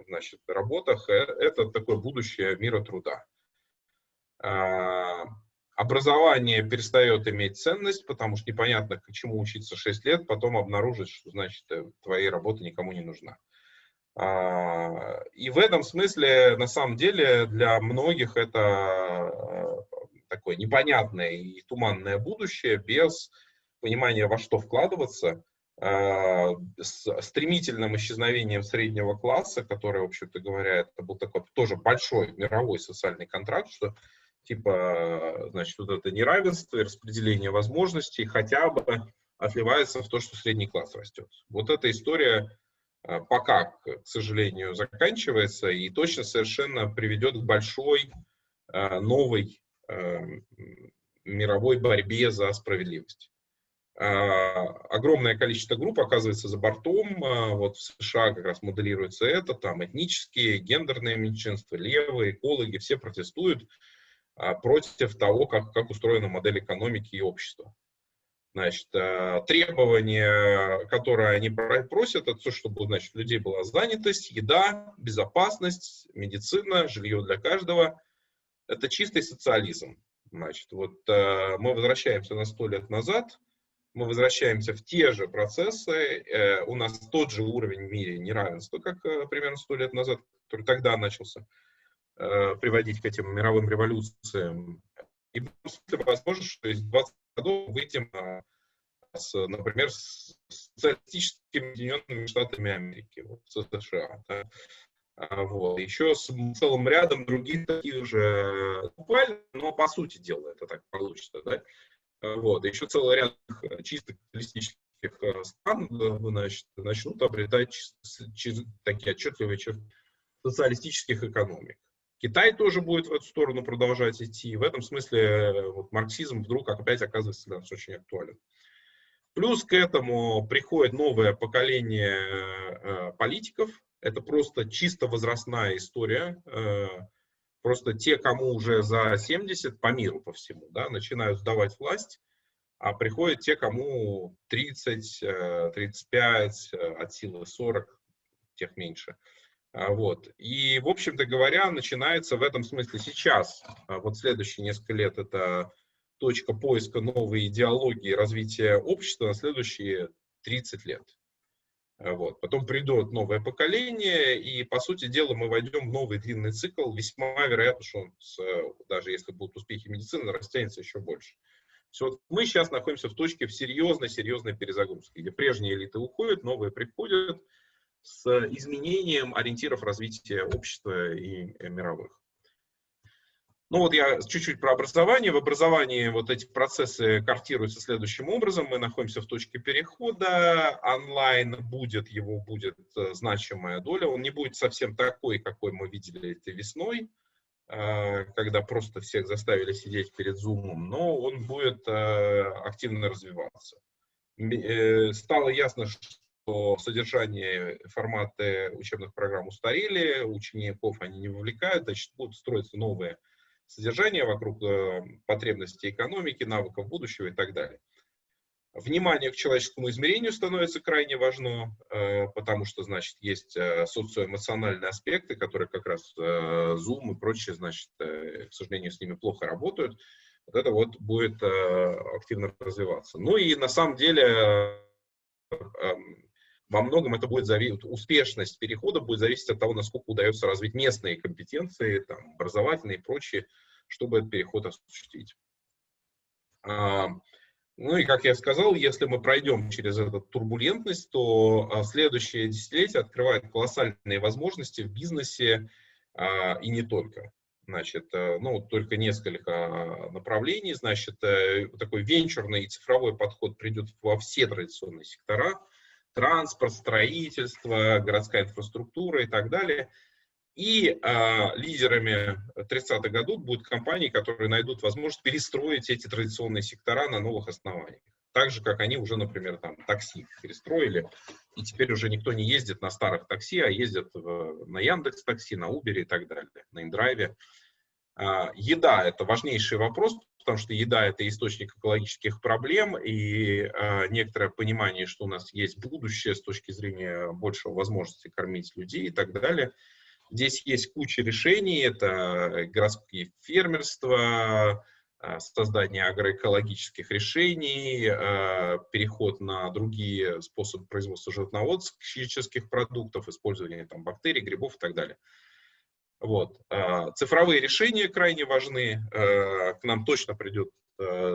значит, работах, это такое будущее мира труда. Образование перестает иметь ценность, потому что непонятно, к чему учиться 6 лет, потом обнаружить, что, значит, твоя работа никому не нужна. И в этом смысле, на самом деле, для многих это такое непонятное и туманное будущее, без понимания, во что вкладываться, с стремительным исчезновением среднего класса, который, в общем-то говоря, это был такой тоже большой мировой социальный контракт, что типа, значит, вот это неравенство и распределение возможностей хотя бы отливается в то, что средний класс растет. Вот эта история пока, к сожалению, заканчивается и точно совершенно приведет к большой новой мировой борьбе за справедливость. Огромное количество групп оказывается за бортом. Вот в США как раз моделируется это, там этнические, гендерные меньшинства, левые, экологи, все протестуют против того, как устроена модель экономики и общества. Значит, требования, которые они просят, это то, чтобы, значит, у людей была занятость, еда, безопасность, медицина, жилье для каждого. Это чистый социализм. Значит, вот мы возвращаемся на 100 лет назад, мы возвращаемся в те же процессы, у нас тот же уровень в мире неравенства, как примерно 100 лет назад, который тогда начался приводить к этим мировым революциям. И возможно, что из 20 годов выйдем, например, с социалистическими Соединенными Штатами Америки, вот, США. Да. Вот. Еще с целым рядом других таких же, буквально, но по сути дела это так получится. Да. Вот. Еще целый ряд чисто капиталистических стран, значит, начнут обретать такие отчетливые черты социалистических экономик. Китай тоже будет в эту сторону продолжать идти. В этом смысле вот, марксизм вдруг опять оказывается для нас очень актуален. Плюс к этому приходит новое поколение политиков. Это просто чисто возрастная история. Просто те, кому уже за 70 по миру, по всему, да, начинают сдавать власть, а приходят те, кому 30, 35, от силы 40, тех меньше. Вот. И, в общем-то говоря, начинается в этом смысле сейчас. Вот следующие несколько лет это точка поиска новой идеологии развития общества на следующие 30 лет. Вот. Потом придет новое поколение, и, по сути дела, мы войдем в новый длинный цикл. Весьма вероятно, что он, даже если будут успехи медицины, растянется еще больше. Вот мы сейчас находимся в точке в серьезной перезагрузке, где прежние элиты уходят, новые приходят, с изменением ориентиров развития общества и мировых. Ну вот я чуть-чуть про образование. В образовании вот эти процессы картируются следующим образом. Мы находимся в точке перехода. Онлайн его будет значимая доля. Он не будет совсем такой, какой мы видели этой весной. когда просто всех заставили сидеть перед Zoom, но он будет активно развиваться. Стало ясно, что содержание, форматы учебных программ устарели, учеников они не вовлекают, значит, будут строиться новые содержания вокруг потребностей экономики, навыков будущего и так далее. Внимание к человеческому измерению становится крайне важно, потому что, значит, есть социоэмоциональные аспекты, которые как раз Zoom и прочее, значит, к сожалению, с ними плохо работают. Вот это вот будет активно развиваться. Ну и на самом деле во многом это будет зависеть, успешность перехода будет зависеть от того, насколько удается развить местные компетенции, там, образовательные и прочие, чтобы этот переход осуществить. Ну и, как я сказал, если мы пройдем через эту турбулентность, то следующее десятилетие открывает колоссальные возможности в бизнесе и не только. Значит, ну, только несколько направлений. Значит, такой венчурный и цифровой подход придет во все традиционные сектора. Транспорт, строительство, городская инфраструктура и так далее. И лидерами 30-х годов будут компании, которые найдут возможность перестроить эти традиционные сектора на новых основаниях. Так же, как они уже, например, там, такси перестроили, и теперь уже никто не ездит на старых такси, а ездят на Яндекс.Такси, на Uber и так далее, на InDrive. Еда – это важнейший вопрос, потому что еда – это источник экологических проблем, и некоторое понимание, что у нас есть будущее с точки зрения большего возможности кормить людей и так далее. Здесь есть куча решений, это городские фермерства, создание агроэкологических решений, переход на другие способы производства животноводческих продуктов, использование там, бактерий, грибов и так далее. Вот. Цифровые решения крайне важны. К нам точно придут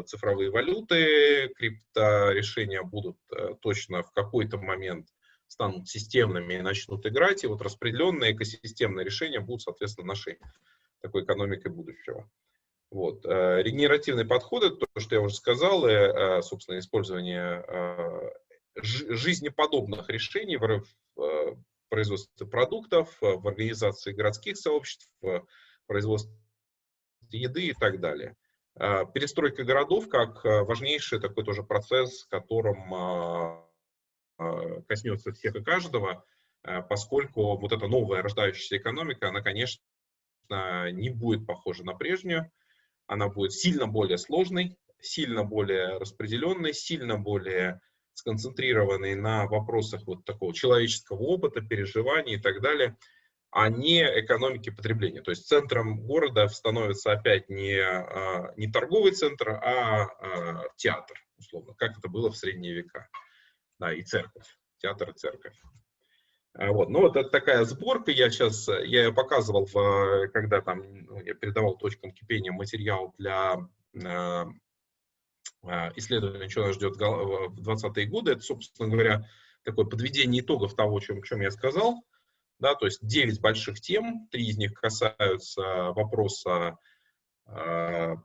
цифровые валюты, крипторешения будут точно в какой-то момент станут системными и начнут играть, и вот распределенные экосистемные решения будут, соответственно, нашей такой экономикой будущего. Вот. Регенеративный подход, это то, что я уже сказал, и, собственно, использование жизнеподобных решений в производстве продуктов, в организации городских сообществ, в производстве еды и так далее. Перестройка городов как важнейший такой тоже процесс, которым коснется всех и каждого, поскольку вот эта новая рождающаяся экономика, она, конечно, не будет похожа на прежнюю, она будет сильно более сложной, сильно более распределенной, сильно более сконцентрированной на вопросах вот такого человеческого опыта, переживаний и так далее, а не экономики потребления. То есть центром города становится опять не торговый центр, а театр, условно, как это было в средние века. Да, и церковь, театр и церковь. Вот. Ну, вот это такая сборка, я ее показывал, когда там я передавал точкам кипения материал для исследования, что нас ждет в 20-е годы. Это, собственно говоря, такое подведение итогов того, о чем я сказал. Да, то есть 9 больших тем, 3 из них касаются вопроса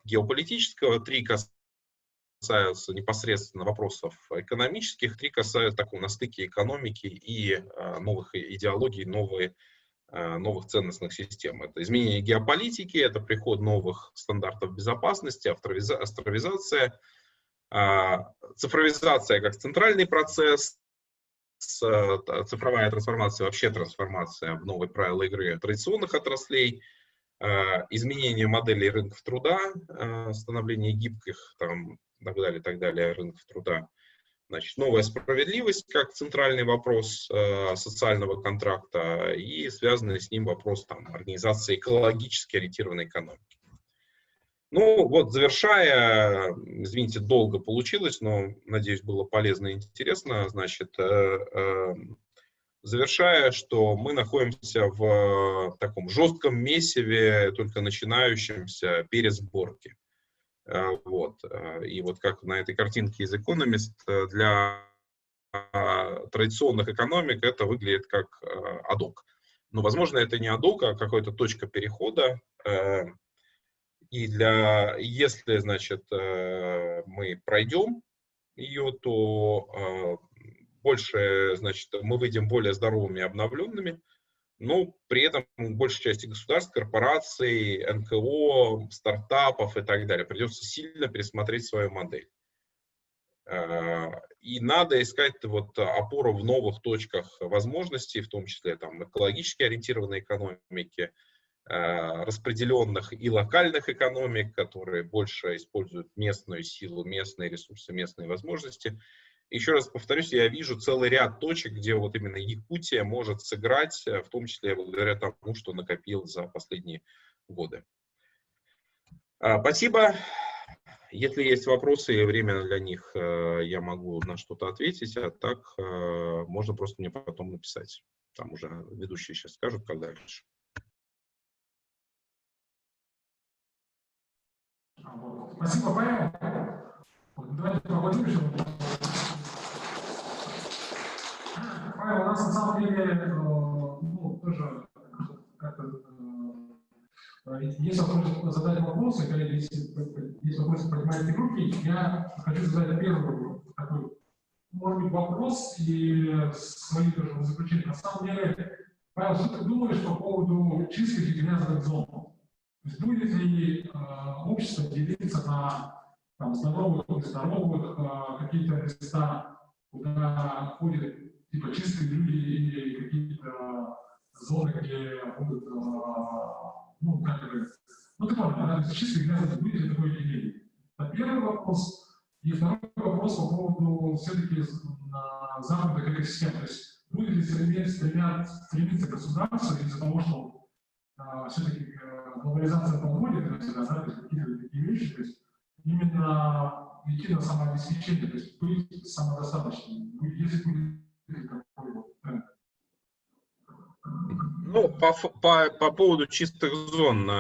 геополитического, 3 касаются непосредственно вопросов экономических, 3 касаются такого на стыке экономики и новых идеологий, новых ценностных систем. Это изменение геополитики, это приход новых стандартов безопасности, авторизация, цифровизация как центральный процесс, цифровая трансформация, вообще трансформация в новые правила игры традиционных отраслей, изменение моделей рынков труда, становление гибких там, и так далее, рынков труда. Значит, новая справедливость как центральный вопрос социального контракта и связанный с ним вопрос там, организации экологически ориентированной экономики. Ну вот, завершая, извините, долго получилось, но, надеюсь, было полезно и интересно, значит, завершая, что мы находимся в таком жестком месиве, только начинающемся пересборки. Вот. И вот как на этой картинке из Economist, для традиционных экономик это выглядит как адок. Но, возможно, это не адок, а какая-то точка перехода. И если, значит, мы пройдем ее, то больше, значит, мы выйдем более здоровыми и обновленными. но при этом большей части государств, корпораций, НКО, стартапов и так далее придется сильно пересмотреть свою модель. И надо искать вот опору в новых точках возможностей, в том числе там, экологически ориентированной экономики, распределенных и локальных экономик, которые больше используют местную силу, местные ресурсы, местные возможности. Еще раз повторюсь, я вижу целый ряд точек, где вот именно Якутия может сыграть, в том числе благодаря тому, что накопил за последние годы. Спасибо. Если есть вопросы и время для них, я могу на что-то ответить, а так можно просто мне потом написать. Там уже ведущие сейчас скажут, как дальше. Спасибо, Павел. Давайте поговорим. Павел, у нас на самом деле тоже как-то есть возможность задать вопросы, коллеги, если есть вопросы по этой группе, я хочу задать первый такой, может быть, вопрос и свои тоже заключения. На самом деле, Павел, что ты думаешь по поводу чистых и грязных зон? То есть будет ли общество делиться на там, здоровых и нездоровых, какие-то места, куда ходят типа чистые люди или какие-то зоны, где будут, ты понял, чистые и грязные, будет ли такое деление? Это первый вопрос. И второй вопрос по поводу все-таки западных экосистем. То есть будет ли стремиться государство из-за того, что все-таки глобализация подводит, то есть какие-то такие вещи, то есть именно идти на самообеспечение, то есть быть самодостаточным, если будет какой-то тренд. Ну, по поводу чистых зон,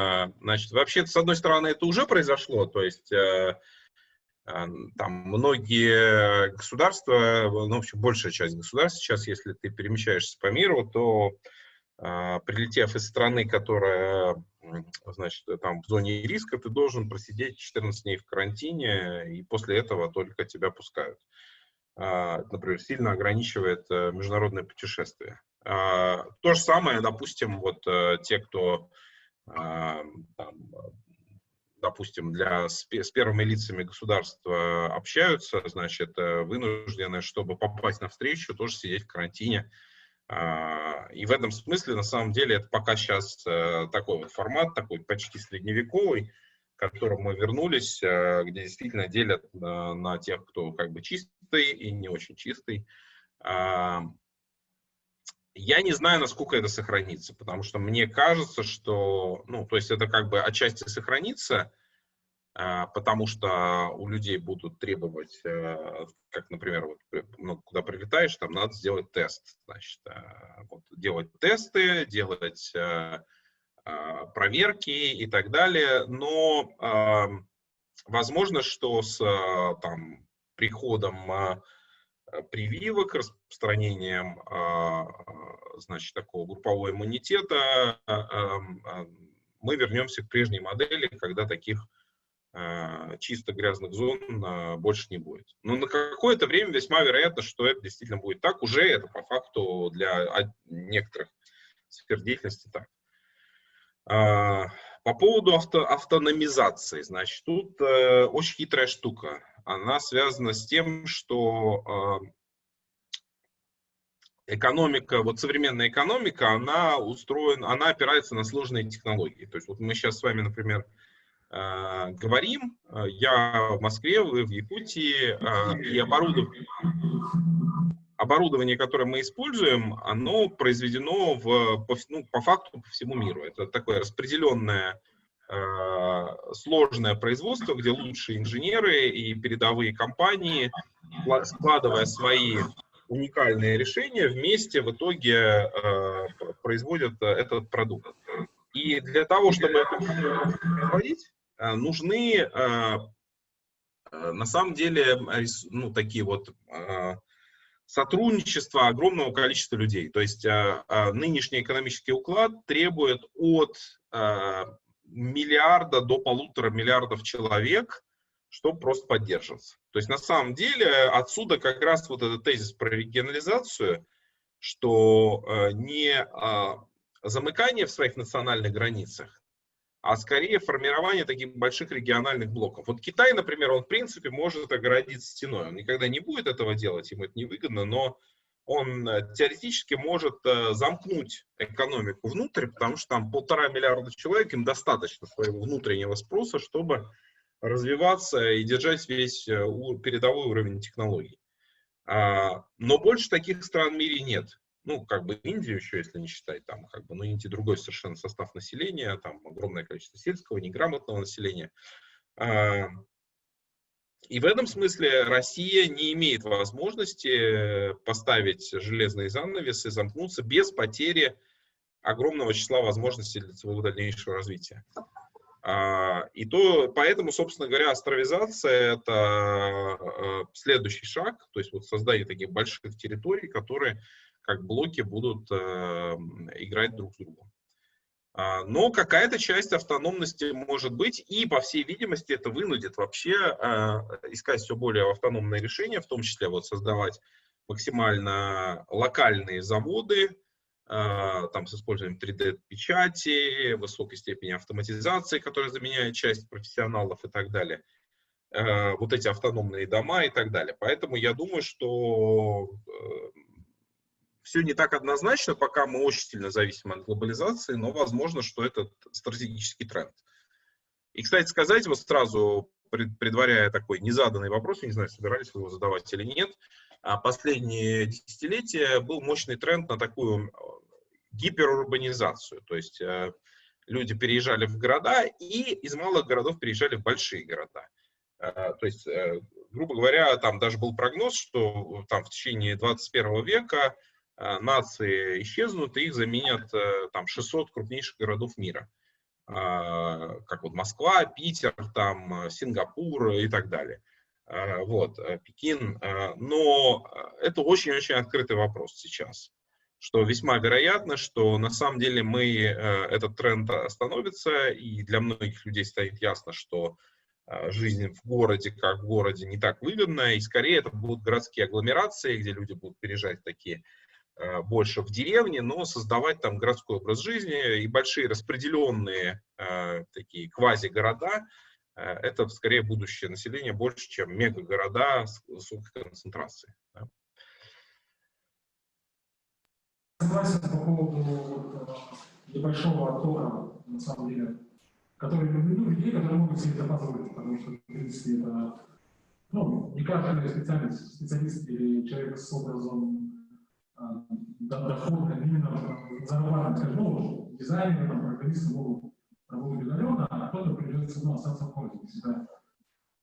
значит, вообще, с одной стороны, это уже произошло, то есть там многие государства, ну, в общем, большая часть государств сейчас, если ты перемещаешься по миру, то прилетев из страны, которая, значит, там в зоне риска, ты должен просидеть 14 дней в карантине, и после этого только тебя пускают. Например, сильно ограничивает международное путешествие. То же самое, допустим, вот те, кто, там, допустим, с первыми лицами государства общаются, значит, вынуждены, чтобы попасть на встречу, тоже сидеть в карантине. И в этом смысле, на самом деле, это пока сейчас такой вот формат, такой почти средневековый, к которому мы вернулись, где действительно делят на тех, кто как бы чистый и не очень чистый. Я не знаю, насколько это сохранится, потому что мне кажется, что, ну, то есть это как бы отчасти сохранится, потому что у людей будут требовать, как, например, вот, ну, куда прилетаешь, там надо сделать тест, значит, вот, делать тесты, делать проверки и так далее, но возможно, что с там, приходом прививок, распространением, значит, такого группового иммунитета, мы вернемся к прежней модели, когда таких чисто грязных зон больше не будет. Но на какое-то время весьма вероятно, что это действительно будет так. Уже это по факту для некоторых сфер деятельности так. По поводу автономизации, значит, тут очень хитрая штука. Она связана с тем, что экономика, вот современная экономика, она опирается на сложные технологии. То есть вот мы сейчас с вами, например, говорим, я в Москве, вы в Якутии, и оборудование, которое мы используем, оно произведено по факту по всему миру. Это такое распределенное сложное производство, где лучшие инженеры и передовые компании, складывая свои уникальные решения, вместе в итоге производят этот продукт. И для того, чтобы это производить, нужны на самом деле ну, такие вот сотрудничества огромного количества людей. То есть нынешний экономический уклад требует от миллиарда до 1,5 миллиарда человек, чтобы просто поддерживаться. То есть на самом деле отсюда как раз вот этот тезис про регионализацию, что не замыкание в своих национальных границах, а скорее формирование таких больших региональных блоков. Вот Китай, например, он в принципе может огородить стеной. Он никогда не будет этого делать, ему это невыгодно, но он теоретически может замкнуть экономику внутрь, потому что там 1,5 миллиарда человек, им достаточно своего внутреннего спроса, чтобы развиваться и держать весь передовой уровень технологий. Но больше таких стран в мире нет. Ну, как бы Индию еще, если не считать, там, как бы, ну, Индия другой совершенно состав населения, там огромное количество сельского, неграмотного населения. И в этом смысле Россия не имеет возможности поставить железные занавесы, замкнуться без потери огромного числа возможностей для своего дальнейшего развития. И поэтому, собственно говоря, островизация – это следующий шаг, то есть вот создание таких больших территорий, которые как блоки будут играть друг с другом. Но какая-то часть автономности может быть, и, по всей видимости, это вынудит вообще искать все более автономные решения, в том числе вот создавать максимально локальные заводы, там с использованием 3D-печати, высокой степени автоматизации, которая заменяет часть профессионалов и так далее. Вот эти автономные дома и так далее. Поэтому я думаю, что все не так однозначно, пока мы очень сильно зависим от глобализации, но возможно, что это стратегический тренд. И, кстати сказать, вот сразу предваряя такой незаданный вопрос, я не знаю, собирались вы его задавать или нет, последние десятилетия был мощный тренд на такую гиперурбанизацию, то есть люди переезжали в города и из малых городов переезжали в большие города. То есть, грубо говоря, там даже был прогноз, что там в течение 21 века нации исчезнут, и их заменят там 600 крупнейших городов мира, как вот Москва, Питер, там Сингапур и так далее. Вот, Пекин. Но это очень-очень открытый вопрос сейчас, что весьма вероятно, что на самом деле этот тренд остановится, и для многих людей станет ясно, что жизнь в городе, как в городе, не так выгодна, и скорее это будут городские агломерации, где люди будут переезжать такие больше в деревне, но создавать там городской образ жизни, и большие распределенные такие квази-города — это скорее будущее населения больше, чем мегагорода с высокой концентрацией. Да. Согласен по поводу небольшого оттока, на самом деле, который людей, которые могут себе это позволить, потому что, в принципе, это, не каждый специалист или человек с образом дохода именно зарабатывать, скажем, дизайнеры, программисты могут работать удаленно, а кто-то придется остаться в городе. Всегда,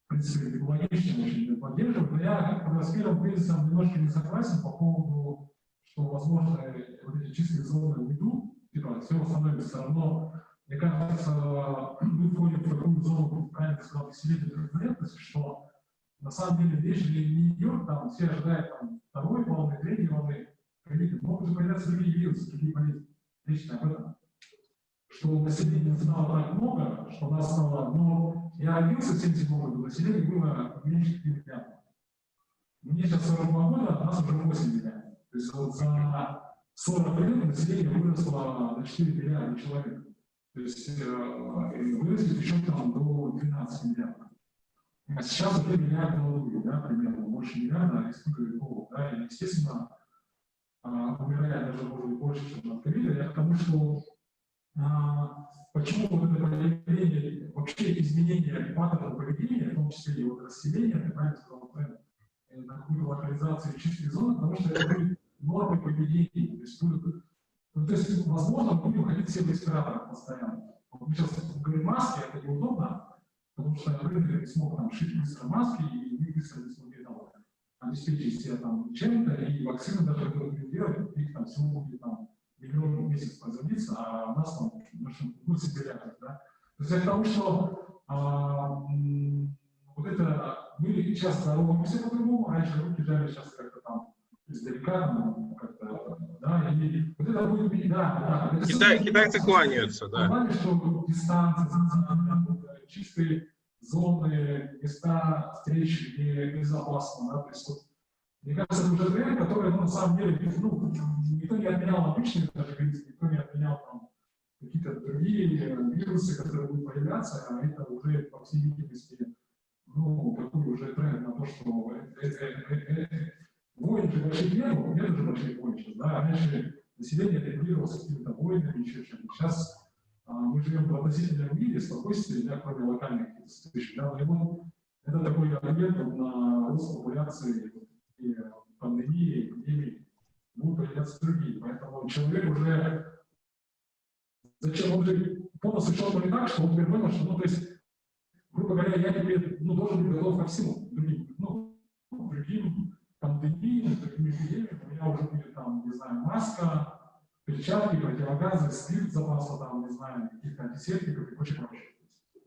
в принципе, логично очень поддерживать, но я как с первым кризисом немножко не согласен по поводу, что, возможно, вот эти чистые зоны уйдут, типа, все становится все равно. Мне кажется, мы входим в такую зону, правильно сказал, поселения транспарентности, что на самом деле речь не идет, там все ожидают там, второй волны, третьей волны, могут же появляться другие вирусы, другие болезни. Речь об этом. Что населения стало так много, что нас стало, но я родился в 1977 году, население было меньше 5 миллиардов. Мне сейчас 42 года, а нас уже 8 миллиардов. То есть вот за 40 лет население выросло на 4 миллиарда человек. То есть вырастет еще там до 12 миллиардов. А сейчас уже миллиард молодых, да, примерно, больше миллиарда, несколько веков, да, и, естественно, умирает даже, может быть, больше, чем от ковида. Я к тому, что почему вот это появление, вообще изменение паттерна поведения, в том числе и вот расселение, ты правильно сказал, на какую-то локализацию чистых зон, потому что это будет нормой поведения. То есть, возможно, мы будем ходить все в респираторах постоянно. Вот мы сейчас говорим маски, это неудобно, потому что рынок не смог там шить быстро маски, и мы быстро не смогли там обеспечить себя там чем-то, и вакцины даже будут делать, их там всего будет там миллион в месяц производиться, а у нас там собирают, да. То есть это потому, что вот это мы сейчас здороваемся по-другому, раньше руки жали, сейчас как-то там издалека, как-то, да, и вот это будет, да. Китайцы кланяются, да. Главное, что дистанции, чистые зоны, места встречи, где безопасно, да, то есть вот Мне кажется, это уже тренд, который, ну, на самом деле, ну, никто не отменял обычные даже границы, никто не отменял там какие-то другие вирусы, которые будут появляться, а это уже, по всей видимости, ну, такой уже тренд на то, что войн же больших нет уже больших войн сейчас, да, раньше население регулировалось какими-то войнами, еще чем-то. Сейчас мы живем в относительном мире, спокойствие, да, кроме локальных встреч, да, но это такой аргумент на рост популяции и пандемии, эпидемии, будут появляться другие, поэтому человек уже, зачем он же полностью шел не так, что он теперь понял, что, ну, то есть, грубо говоря, я теперь, ну, должен быть готов ко всему, другим пандемиям, другим эпидемиям, у меня уже будет, там, не знаю, маска, перчатки, противогазы, спирт запаса, там, не знаю, каких-то антисептиков и прочее.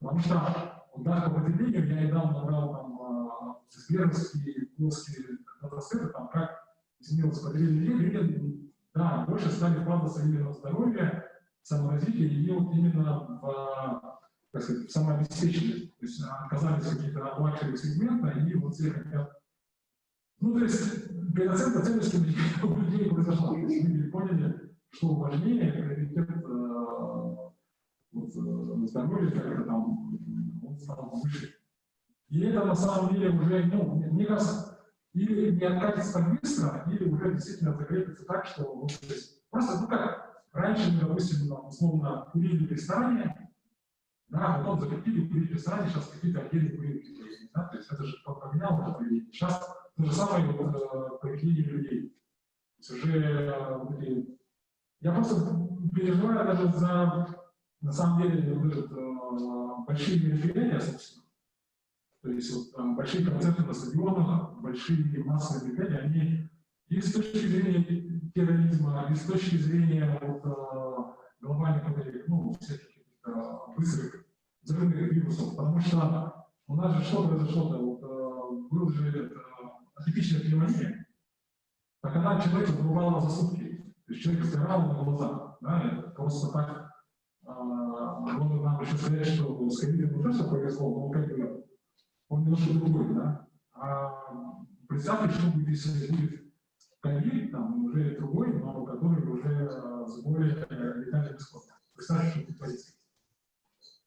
Потому что удар по потреблению я недавно набрал там сберовские, плоские датасеты, там, как изменилось потребление людей, люди, да, больше стали вкладываться именно в здоровье, в саморазвитие и именно в, как сказать, в самообеспечение. То есть отказались от каких-то лакшери сегмента, и вот все хотят. Ну, то есть переоценка ценностей у людей произошла. То есть люди поняли, что важнее, приоритет здоровья, как это там, он стал выше. И это на самом деле уже, ну, мне кажется, или не откатится так быстро, или уже действительно закрепится так, что ну, то есть, просто, ну как, раньше мы, допустим, там, условно, курили в ресторане, да, потом запретили курить в ресторане, сейчас какие-то отдельные курилки, да, то есть это же поменяло это поведение. Сейчас то же самое поведение людей. То есть уже я просто переживаю даже за, на самом деле, большие мероприятия, собственно. То есть вот, там, большие концерты на стадионах, большие массовые мероприятия, они и с точки зрения терроризма, и с точки зрения вот, глобальных, ну, всяких быстрых взрывных вирусов, потому что у нас же что произошло-то? Вот, был же атипичная пневмония, так она человека вырубала за сутки, то есть человек сгорал на глазах, да, это просто так, можно нам еще сказать, что с ковидом не то, что повезло, но как бы он немножко другой, да. А представьте, что будет, если будет ковид, там уже другой, но который уже с более летальным исходом. Представьте, что будет творится.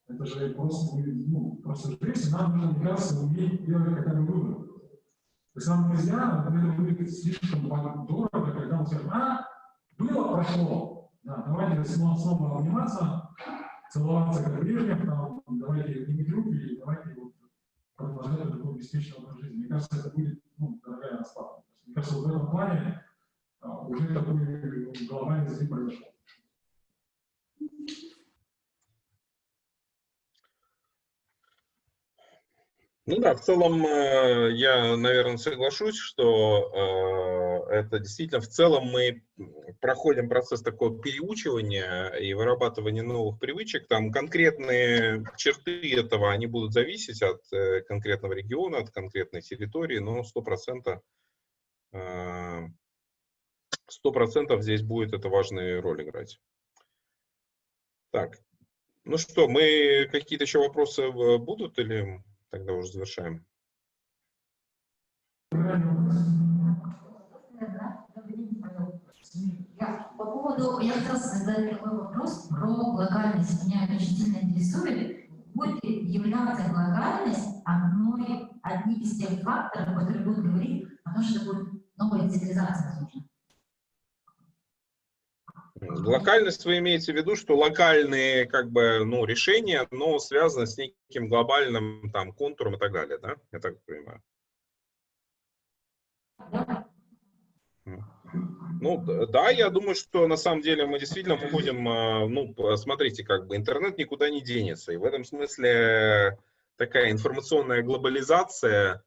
Это же просто, ну, просто жесть, и нам нужно, мне кажется, уметь делать хотя бы выбор. То есть нам нельзя, это будет слишком дорого, когда мы скажем, было, прошло, да, давайте снова обниматься, целоваться как прежде, давайте не руки, давайте вот продолжать такой беспечный образ жизни. Мне кажется, это будет, ну, дорогая расплата. Мне кажется, в этом плане уже такой глобальный сдвиг произошел. Ну да, в целом я, наверное, соглашусь, что это действительно в целом мы проходим процесс такого переучивания и вырабатывания новых привычек. Там конкретные черты этого, они будут зависеть от конкретного региона, от конкретной территории, но 100% здесь будет это важную роль играть. Так, ну что, мы какие-то еще вопросы будут или тогда уже завершаем? По поводу, я хотела задать такой вопрос про глобальность. Меня очень сильно интересует, будет ли являться глобальность одним из тех факторов, которые будут говорить о том, что будет новая цивилизация возможна. Локальность вы имеете в виду, что локальные как бы, ну, решения, но связаны с неким глобальным там контуром и так далее, да? Я так понимаю. Да. Ну, да, я думаю, что на самом деле мы действительно входим, ну, смотрите, как бы интернет никуда не денется. И в этом смысле такая информационная глобализация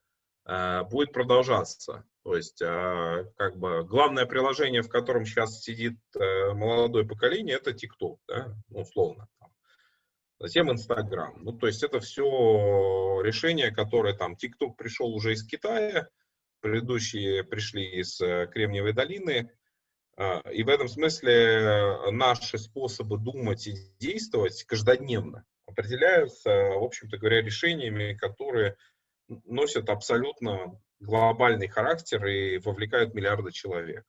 будет продолжаться. То есть, как бы, главное приложение, в котором сейчас сидит молодое поколение, это TikTok, да, условно. Затем Instagram. Ну, то есть, это все решения, которые там, TikTok пришел уже из Китая, предыдущие пришли из Кремниевой долины. И в этом смысле наши способы думать и действовать каждодневно определяются, в общем-то говоря, решениями, которые носят абсолютно глобальный характер и вовлекают миллиарды человек.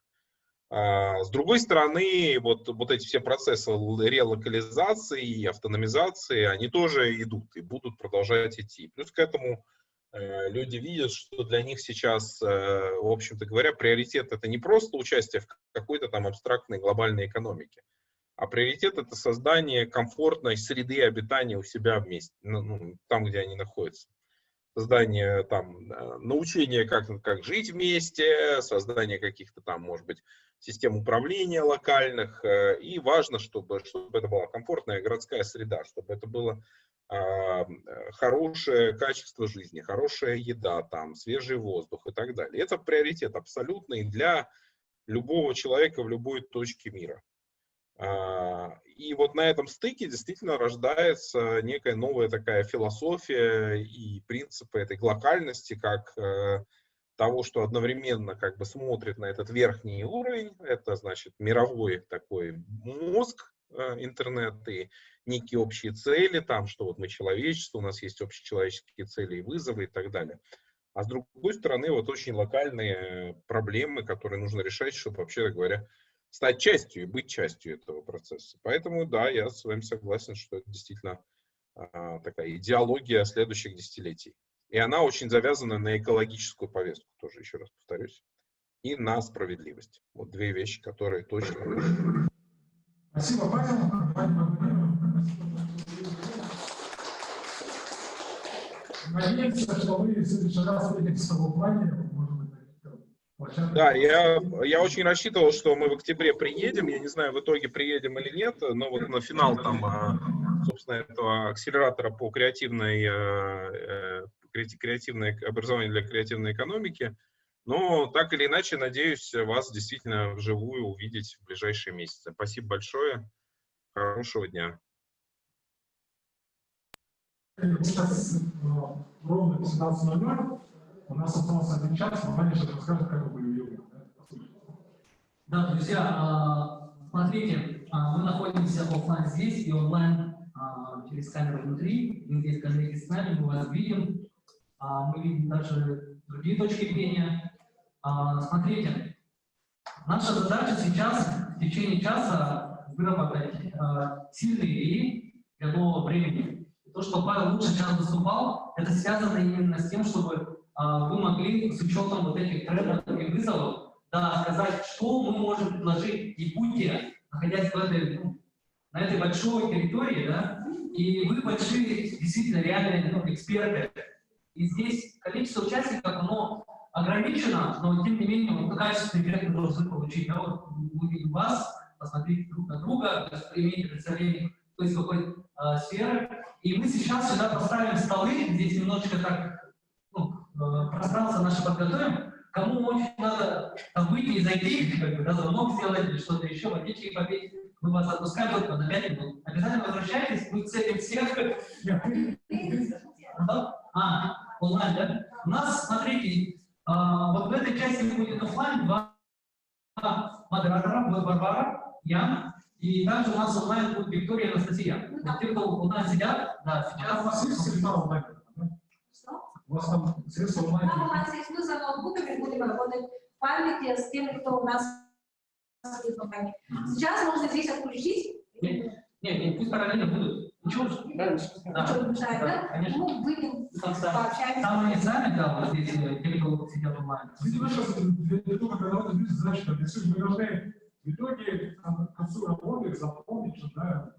С другой стороны, вот эти все процессы релокализации и автономизации, они тоже идут и будут продолжать идти. Плюс к этому люди видят, что для них сейчас, в общем-то говоря, приоритет — это не просто участие в какой-то там абстрактной глобальной экономике, а приоритет — это создание комфортной среды обитания у себя вместе, там, где они находятся. Создание там, научение, как жить вместе, создание каких-то там, может быть, систем управления локальных. И важно, чтобы это была комфортная городская среда, чтобы это было хорошее качество жизни, хорошая еда, там, свежий воздух и так далее. Это приоритет абсолютный для любого человека в любой точке мира. И вот на этом стыке действительно рождается некая новая такая философия и принципы этой глокальности, как того, что одновременно как бы смотрит на этот верхний уровень, это значит мировой такой мозг, интернет и некие общие цели, там, что вот мы человечество, у нас есть общечеловеческие цели и вызовы и так далее. А с другой стороны, вот очень локальные проблемы, которые нужно решать, чтобы, вообще говоря, стать частью и быть частью этого процесса. Поэтому, да, я с вами согласен, что это действительно такая идеология следующих десятилетий. И она очень завязана на экологическую повестку, тоже еще раз повторюсь, и на справедливость. Вот две вещи, которые точно... Спасибо, Павел. Надеемся, что вы в следующий раз встретитесь в таком плане, может быть, да, я очень рассчитывал, что мы в октябре приедем. Я не знаю, в итоге приедем или нет, но вот на финал там, собственно, этого акселератора по креативной образованию для креативной экономики. Но так или иначе, надеюсь вас действительно вживую увидеть в ближайшие месяцы. Спасибо большое. Хорошего дня. Сейчас ровно 18:00. У нас остался 1 час, но Ваня сейчас расскажет, как вы были уверены. Да, друзья, смотрите, мы находимся офлайн здесь и онлайн через камеру внутри. Вы здесь коллеги с нами, мы вас видим. Мы видим также другие точки зрения. Смотрите, наша задача сейчас в течение часа выработать сильные идеи для нового времени. То, что Павел лучше сейчас выступал, это связано именно с тем, чтобы вы могли с учетом вот этих трендов и вызовов, да, сказать, что мы можем предложить Якутии, находясь на этой большой территории, да, и вы большие, действительно, реальные эксперты. И здесь количество участников, оно ограничено, но тем не менее, вот качественный эффект мы должны получить. Да, вот мы видим вас, посмотрите друг на друга, имейте представление, то есть какой сферы. И мы сейчас сюда поставим столы, здесь немножечко так, пространство наше подготовим. Кому очень надо выйти и зайти, звонок сделать или что-то еще, водички попить, мы вас отпускаем только на 5 минут. Обязательно возвращайтесь, мы встретим всех. Онлайн, да? У нас, смотрите, вот в этой части будет офлайн 2 модератора, будет Барбара, я, и также у нас онлайн будет Виктория и Анастасия. Вот те, кто онлайн сидят, да, сейчас... У вас есть средства онлайн? У вас там средства онлайн? Там у нас есть, мы за ноутбуками будем работать в памяти с теми, кто у нас в компании. Сейчас можно здесь отключить. Нет, пусть параллельно будут. Ничего, конечно. Мы выйдем, пообщаемся. Там они сами, да, вот здесь, те, кто сидят онлайн. Видимо, сейчас для того, когда вот люди знают, что мы должны в итоге к концу работы заполнить, что да,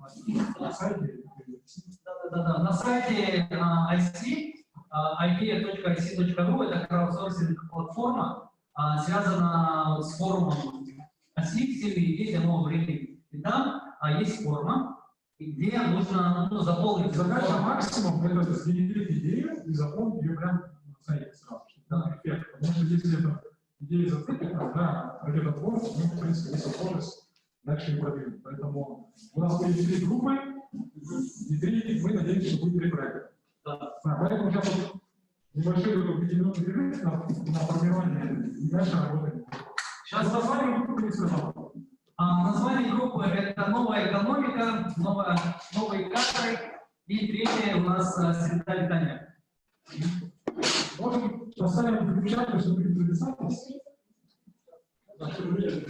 на сайте. Да. На сайте idea.ic.ru это краудсорсинг-платформа, связана с форумом ОСИ «Сильные идеи для нового времени». И там есть форма, где нужно заполнить. Задача максимум — это сгенерить идею и заполнить ее прямо на сайте сразу. Да. Потому что если эта идея зацеплена, да, пройдет отбор, мы, в принципе, весь возможность дальше не продвинуть. Поэтому у нас будет 3 группы, и 3 мы надеемся, что будет 3 проекта. Да. Поэтому сейчас вот небольшой 5-минутный перерыв на формирование и дальше работаем. Сейчас название группы не сказал. Название группы — это новая экономика, новые кадры, и 3 у нас среда питания. Можем поставим в чат, чтобы люди записались.